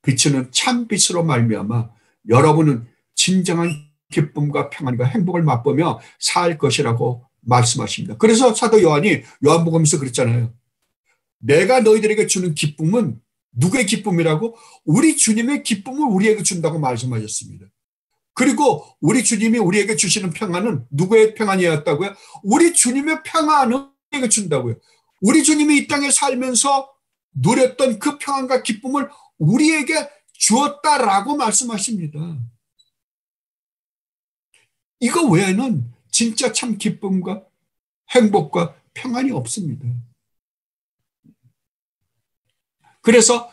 Speaker 1: 비추는 참 빛으로 말미암아 여러분은 진정한 기쁨과 평안과 행복을 맛보며 살 것이라고 말씀하십니다. 그래서 사도 요한이 요한복음에서 그랬잖아요. 내가 너희들에게 주는 기쁨은 누구의 기쁨이라고? 우리 주님의 기쁨을 우리에게 준다고 말씀하셨습니다. 그리고 우리 주님이 우리에게 주시는 평안은 누구의 평안이었다고요? 우리 주님의 평안을 우리에게 준다고요. 우리 주님이 이 땅에 살면서 누렸던 그 평안과 기쁨을 우리에게 주었다라고 말씀하십니다. 이거 외에는 진짜 참 기쁨과 행복과 평안이 없습니다. 그래서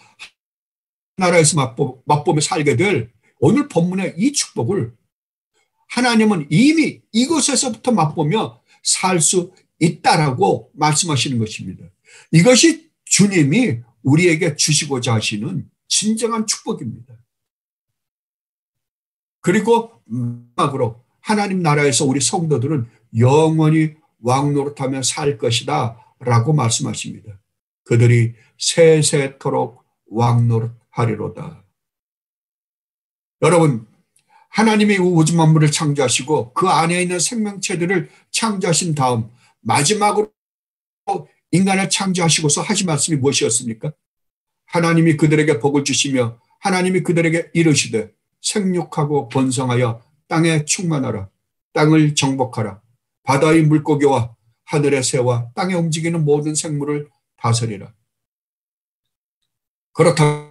Speaker 1: 나라에서 맛보며 살게 될 오늘 본문의 이 축복을 하나님은 이미 이곳에서부터 맛보며 살 수 있다라고 말씀하시는 것입니다. 이것이 주님이 우리에게 주시고자 하시는 진정한 축복입니다. 그리고 마지막으로 하나님 나라에서 우리 성도들은 영원히 왕노릇하며 살 것이다 라고 말씀하십니다. 그들이 세세토록 왕노릇하리로다. 여러분, 하나님이 우주 만물을 창조하시고 그 안에 있는 생명체들을 창조하신 다음 마지막으로 인간을 창조하시고서 하신 말씀이 무엇이었습니까? 하나님이 그들에게 복을 주시며 하나님이 그들에게 이르시되 생육하고 번성하여 땅에 충만하라. 땅을 정복하라. 바다의 물고기와 하늘의 새와 땅에 움직이는 모든 생물을 다스리라. 그렇다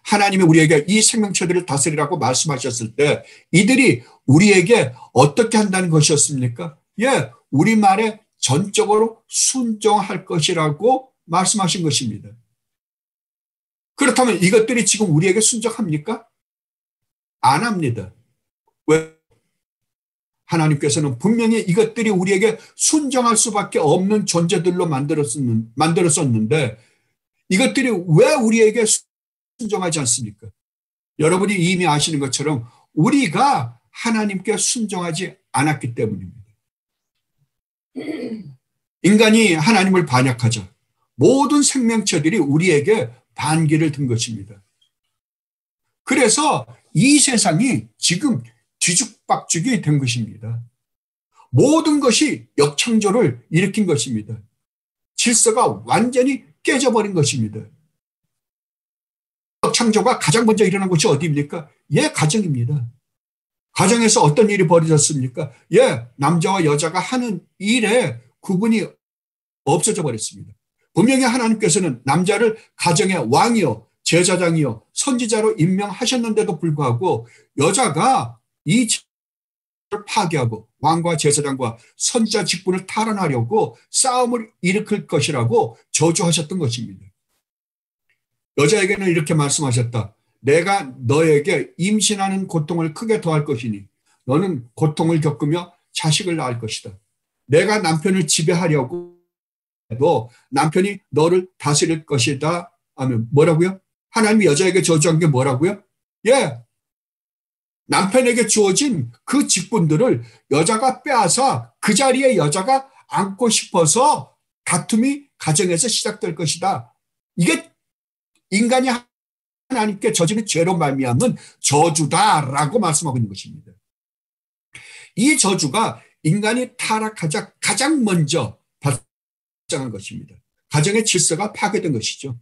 Speaker 1: 하나님이 우리에게 이 생명체들을 다스리라고 말씀하셨을 때 이들이 우리에게 어떻게 한다는 것이었습니까? 예, 우리 말에 전적으로 순종할 것이라고 말씀하신 것입니다. 그렇다면 이것들이 지금 우리에게 순종합니까? 안 합니다. 왜? 하나님께서는 분명히 이것들이 우리에게 순종할 수밖에 없는 존재들로 만들었었는데 이것들이 왜 우리에게 순종하지 않습니까? 여러분이 이미 아시는 것처럼 우리가 하나님께 순종하지 않았기 때문입니다. 인간이 하나님을 반역하자 모든 생명체들이 우리에게 반기를 든 것입니다. 그래서 이 세상이 지금 뒤죽박죽이 된 것입니다. 모든 것이 역창조를 일으킨 것입니다. 질서가 완전히 깨져버린 것입니다. 역창조가 가장 먼저 일어난 곳이 어디입니까? 예, 가정입니다. 가정에서 어떤 일이 벌어졌습니까? 예, 남자와 여자가 하는 일에 구분이 없어져 버렸습니다. 분명히 하나님께서는 남자를 가정의 왕이요, 제사장이요, 선지자로 임명하셨는데도 불구하고 여자가 이 직분을 파괴하고 왕과 제사장과 선지자 직분을 탈환하려고 싸움을 일으킬 것이라고 저주하셨던 것입니다. 여자에게는 이렇게 말씀하셨다. 내가 너에게 임신하는 고통을 크게 더할 것이니 너는 고통을 겪으며 자식을 낳을 것이다. 내가 남편을 지배하려고 해도 남편이 너를 다스릴 것이다 하면 뭐라고요? 하나님이 여자에게 저주한 게 뭐라고요? 예, 남편에게 주어진 그 직분들을 여자가 빼앗아 그 자리에 여자가 앉고 싶어서 다툼이 가정에서 시작될 것이다. 이게 인간이 하나님께 저지른 죄로 말미암은 저주다라고 말씀하고 있는 것입니다. 이 저주가 인간이 타락하자 가장 먼저 발생한 것입니다. 가정의 질서가 파괴된 것이죠.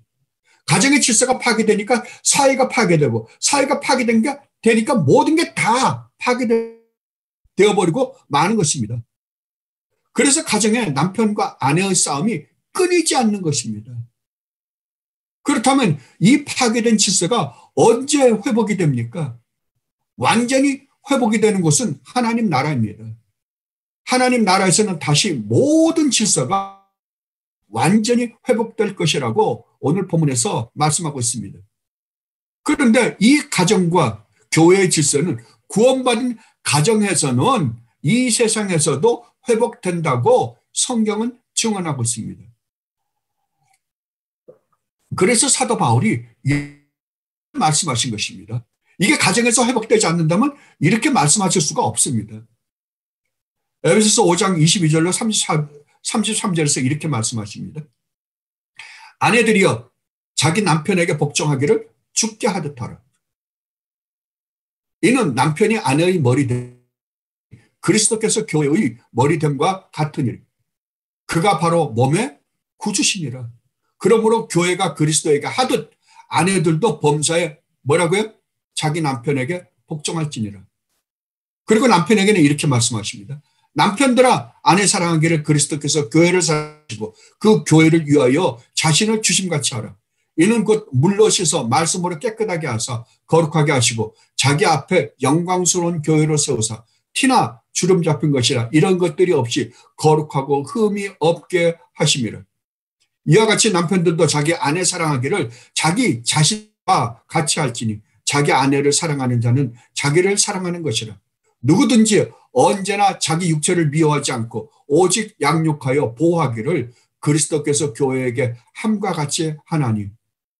Speaker 1: 가정의 질서가 파괴되니까 사회가 파괴되고, 사회가 파괴되니까 모든 게 다 파괴되어버리고 마는 것입니다. 그래서 가정에 남편과 아내의 싸움이 끊이지 않는 것입니다. 그렇다면 이 파괴된 질서가 언제 회복이 됩니까? 완전히 회복이 되는 곳은 하나님 나라입니다. 하나님 나라에서는 다시 모든 질서가 완전히 회복될 것이라고 오늘 본문에서 말씀하고 있습니다. 그런데 이 가정과 교회의 질서는 구원받은 가정에서는 이 세상에서도 회복된다고 성경은 증언하고 있습니다. 그래서 사도 바울이 말씀하신 것입니다. 이게 가정에서 회복되지 않는다면 이렇게 말씀하실 수가 없습니다. 에베소서 5장 22절로 33절에서 이렇게 말씀하십니다. 아내들이여 자기 남편에게 복종하기를 죽게 하듯 하라. 이는 남편이 아내의 머리됨, 그리스도께서 교회의 머리됨과 같은 일. 그가 바로 몸의 구주시니라. 그러므로 교회가 그리스도에게 하듯 아내들도 범사에 뭐라고요? 자기 남편에게 복종할지니라. 그리고 남편에게는 이렇게 말씀하십니다. 남편들아 아내 사랑하기를 그리스도께서 교회를 사랑하시고 그 교회를 위하여 자신을 주심같이 하라. 이는 곧 물로 씻어 말씀으로 깨끗하게 하사 거룩하게 하시고 자기 앞에 영광스러운 교회로 세우사 티나 주름 잡힌 것이라 이런 것들이 없이 거룩하고 흠이 없게 하심이라. 이와 같이 남편들도 자기 아내 사랑하기를 자기 자신과 같이 할지니 자기 아내를 사랑하는 자는 자기를 사랑하는 것이라. 누구든지 언제나 자기 육체를 미워하지 않고 오직 양육하여 보호하기를 그리스도께서 교회에게 함과 같이 하나니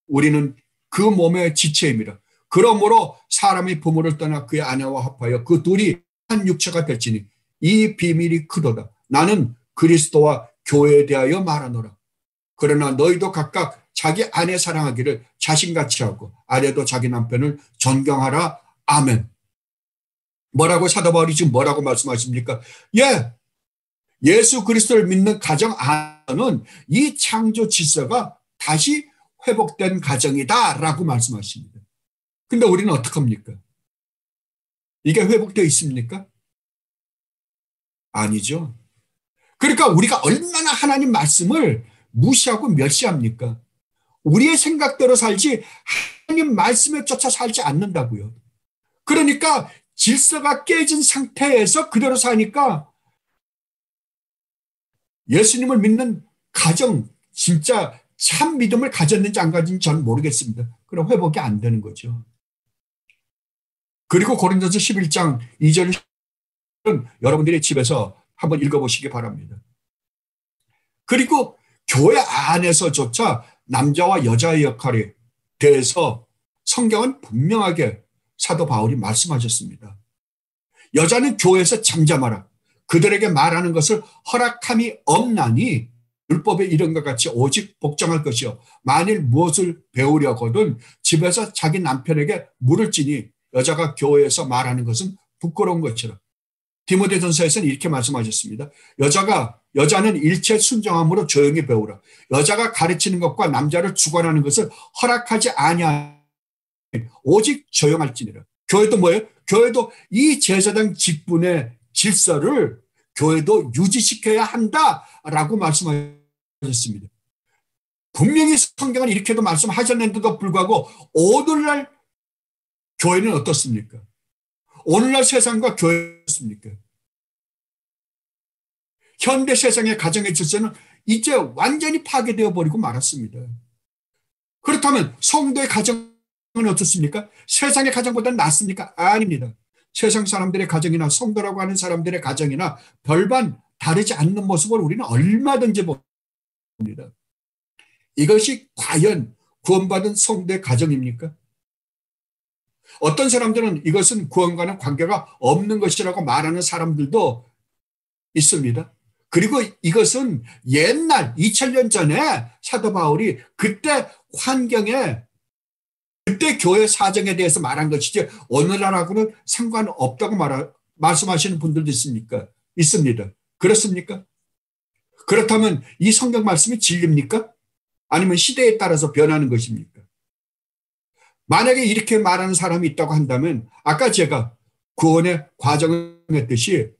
Speaker 1: 우리는 그 몸의 지체임이라. 그러므로 사람이 부모를 떠나 그의 아내와 합하여 그 둘이 한 육체가 될지니 이 비밀이 크도다. 나는 그리스도와 교회에 대하여 말하노라. 그러나 너희도 각각 자기 아내 사랑하기를 자신같이 하고 아내도 자기 남편을 존경하라. 아멘. 뭐라고 사도 바울이 지금 뭐라고 말씀하십니까? 예수 그리스도를 믿는 가정 안에는 이 창조 질서가 다시 회복된 가정이다라고 말씀하십니다. 근데 우리는 어떡합니까? 이게 회복되어 있습니까? 아니죠. 그러니까 우리가 얼마나 하나님 말씀을 무시하고 멸시합니까? 우리의 생각대로 살지 하나님 말씀에 쫓아 살지 않는다고요. 그러니까 질서가 깨진 상태에서 그대로 사니까 예수님을 믿는 가정, 진짜 참 믿음을 가졌는지 안 가졌는지 저는 모르겠습니다. 그럼 회복이 안 되는 거죠. 그리고 고린도서 11장 2절은 여러분들이 집에서 한번 읽어보시기 바랍니다. 그리고 교회 안에서조차 남자와 여자의 역할에 대해서 성경은 분명하게 사도 바울이 말씀하셨습니다. 여자는 교회에서 잠잠하라. 그들에게 말하는 것을 허락함이 없나니 율법의 이름과 같이 오직 복종할 것이요. 만일 무엇을 배우려거든 집에서 자기 남편에게 물을지니 여자가 교회에서 말하는 것은 부끄러운 것이라. 디모데전서에서는 이렇게 말씀하셨습니다. 여자는 일체 순종함으로 조용히 배우라. 여자가 가르치는 것과 남자를 주관하는 것을 허락하지 아니하니 오직 조용할지니라. 교회도 뭐예요? 교회도 이 제사장 직분의 질서를 교회도 유지시켜야 한다라고 말씀하셨습니다. 분명히 성경은 이렇게도 말씀하셨는데도 불구하고 오늘날 교회는 어떻습니까? 오늘날 세상과 교회였습니까? 현대 세상의 가정의 질서는 이제 완전히 파괴되어 버리고 말았습니다. 그렇다면 성도의 가정은 어떻습니까? 세상의 가정보다는 낫습니까? 아닙니다. 세상 사람들의 가정이나 성도라고 하는 사람들의 가정이나 별반 다르지 않는 모습을 우리는 얼마든지 봅니다. 이것이 과연 구원받은 성도의 가정입니까? 어떤 사람들은 이것은 구원과는 관계가 없는 것이라고 말하는 사람들도 있습니다. 그리고 이것은 옛날 2000년 전에 사도 바울이 그때 환경에 그때 교회 사정에 대해서 말한 것이지 오늘날하고는 상관없다고 말씀하시는 분들도 있습니다. 그렇습니까? 그렇다면 이 성경 말씀이 진리입니까? 아니면 시대에 따라서 변하는 것입니까? 만약에 이렇게 말하는 사람이 있다고 한다면 아까 제가 구원의 과정을 했듯이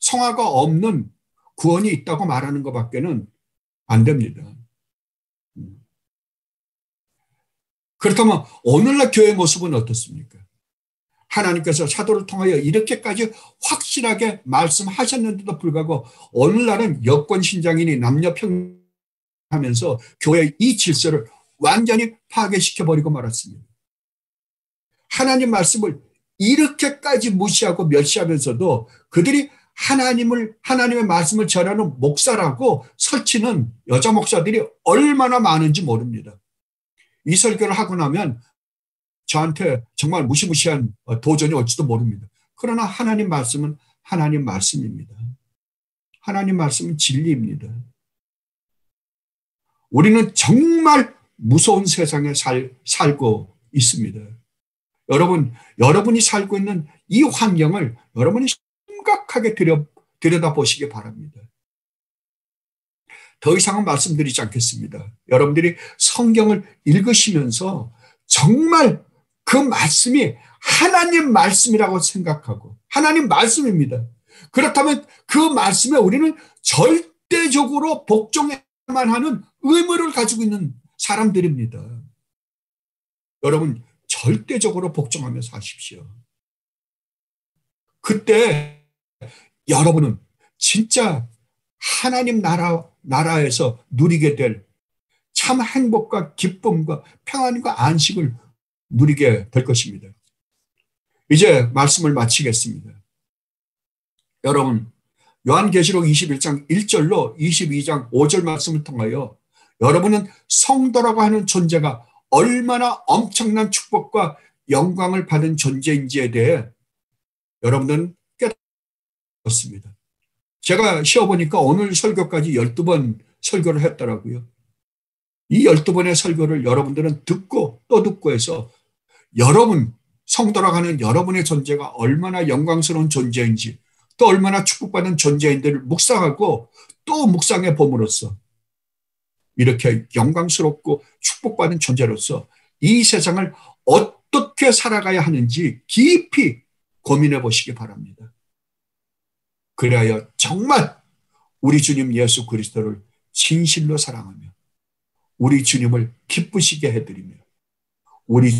Speaker 1: 성화가 없는 구원이 있다고 말하는 것밖에는 안 됩니다. 그렇다면 오늘날 교회 모습은 어떻습니까? 하나님께서 사도를 통하여 이렇게까지 확실하게 말씀하셨는데도 불구하고 오늘날은 여권 신장이니 남녀 평등하면서 교회의 이 질서를 완전히 파괴시켜버리고 말았습니다. 하나님 말씀을 이렇게까지 무시하고 멸시하면서도 그들이 하나님의 말씀을 전하는 목사라고 설치는 여자 목사들이 얼마나 많은지 모릅니다. 이 설교를 하고 나면 저한테 정말 무시무시한 도전이 올지도 모릅니다. 그러나 하나님 말씀은 하나님 말씀입니다. 하나님 말씀은 진리입니다. 우리는 정말 무서운 세상에 살고 있습니다. 여러분이 살고 있는 이 환경을 여러분이 심각하게 들여다보시기 바랍니다. 더 이상은 말씀드리지 않겠습니다. 여러분들이 성경을 읽으시면서 정말 그 말씀이 하나님 말씀이라고 생각하고 하나님 말씀입니다. 그렇다면 그 말씀에 우리는 절대적으로 복종해야만 하는 의무를 가지고 있는 사람들입니다. 여러분 절대적으로 복종하며 사십시오. 그때 여러분은 진짜 하나님 나라에서 누리게 될 참 행복과 기쁨과 평안과 안식을 누리게 될 것입니다. 이제 말씀을 마치겠습니다. 여러분, 요한계시록 21장 1절로 22장 5절 말씀을 통하여 여러분은 성도라고 하는 존재가 얼마나 엄청난 축복과 영광을 받은 존재인지에 대해 여러분은 깨달았습니다. 제가 쉬어보니까 오늘 설교까지 12번 설교를 했더라고요. 이 12번의 설교를 여러분들은 듣고 또 듣고 해서 여러분, 성도라고 하는 여러분의 존재가 얼마나 영광스러운 존재인지 또 얼마나 축복받는 존재인지를 묵상하고 또 묵상해 봄으로써 이렇게 영광스럽고 축복받는 존재로서 이 세상을 어떻게 살아가야 하는지 깊이 고민해 보시기 바랍니다. 그래야 정말 우리 주님 예수 그리스도를 진실로 사랑하며 우리 주님을 기쁘시게 해드리며 우리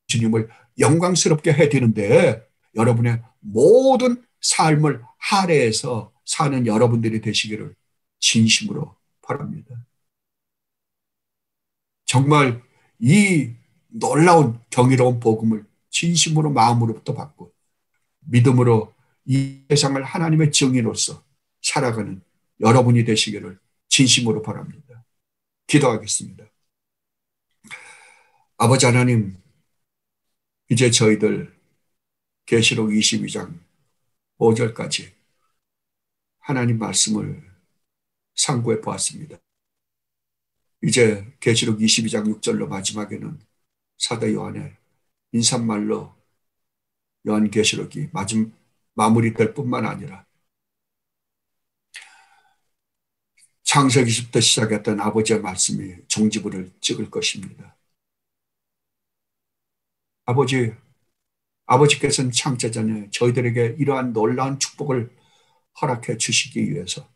Speaker 1: 주님을 영광스럽게 해드리는데 여러분의 모든 삶을 할애해서 사는 여러분들이 되시기를 진심으로 바랍니다. 정말 이 놀라운 경이로운 복음을 진심으로 마음으로부터 받고 믿음으로 이 세상을 하나님의 증인으로서 살아가는 여러분이 되시기를 진심으로 바랍니다. 기도하겠습니다. 아버지 하나님, 이제 저희들 계시록 22장 5절까지 하나님 말씀을 상고해 보았습니다. 이제 계시록 22장 6절로 마지막에는 사도 요한의 인사말로 요한계시록이 마무리될 뿐만 아니라 창세기부터 시작했던 아버지의 말씀이 종지부를 찍을 것입니다. 아버지께서는 창세전에 저희들에게 이러한 놀라운 축복을 허락해 주시기 위해서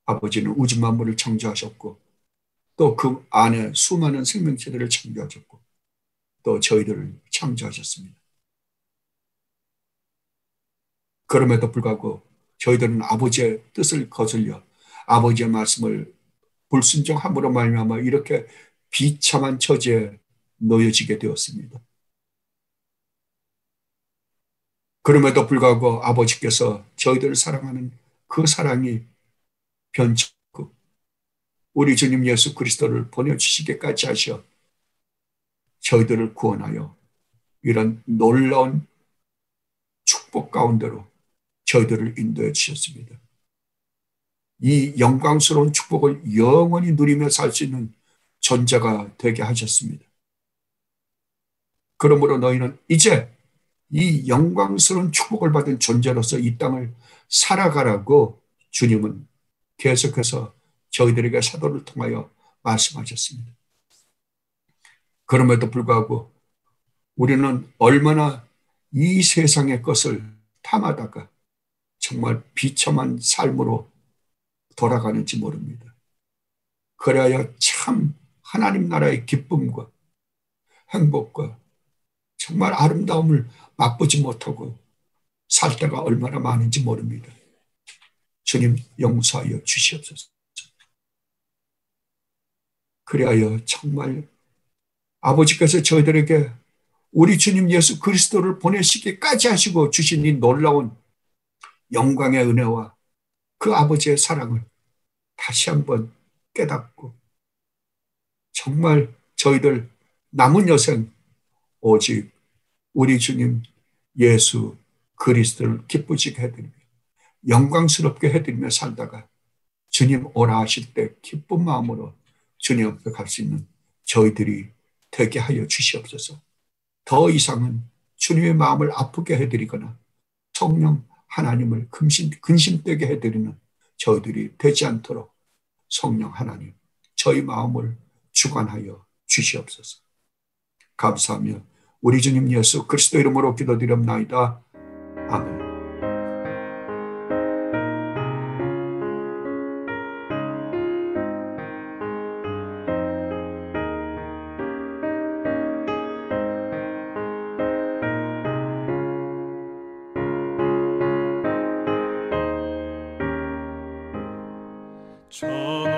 Speaker 1: 아버지는 우주 만물을 창조하셨고 또 그 안에 수많은 생명체들을 창조하셨고 또 저희들을 창조하셨습니다. 그럼에도 불구하고 저희들은 아버지의 뜻을 거슬려 아버지의 말씀을 불순종함으로 말미암아 이렇게 비참한 처지에 놓여지게 되었습니다. 그럼에도 불구하고 아버지께서 저희들을 사랑하는 그 사랑이 변치 않고 우리 주님 예수 그리스도를 보내주시기까지 하셔 저희들을 구원하여 이런 놀라운 축복 가운데로 저희들을 인도해 주셨습니다. 이 영광스러운 축복을 영원히 누리며 살 수 있는 존재가 되게 하셨습니다. 그러므로 너희는 이제 이 영광스러운 축복을 받은 존재로서 이 땅을 살아가라고 주님은 계속해서 저희들에게 사도를 통하여 말씀하셨습니다. 그럼에도 불구하고 우리는 얼마나 이 세상의 것을 탐하다가 정말 비참한 삶으로 돌아가는지 모릅니다. 그래야 참 하나님 나라의 기쁨과 행복과 정말 아름다움을 맛보지 못하고 살 때가 얼마나 많은지 모릅니다. 주님 용서하여 주시옵소서. 그리하여 정말 아버지께서 저희들에게 우리 주님 예수 그리스도를 보내시기까지 하시고 주신 이 놀라운 영광의 은혜와 그 아버지의 사랑을 다시 한번 깨닫고 정말 저희들 남은 여생 오직 우리 주님 예수 그리스도를 기쁘시게 해드리며 영광스럽게 해드리며 살다가 주님 오라 하실 때 기쁜 마음으로 주님 앞에 갈 수 있는 저희들이 되게 하여 주시옵소서. 더 이상은 주님의 마음을 아프게 해드리거나 성령 하나님을 근심되게 해드리는 저희들이 되지 않도록 성령 하나님 저희 마음을 주관하여 주시옵소서. 감사하며 우리 주님 예수 그리스도 이름으로 기도드립나이다. 아멘.
Speaker 2: 저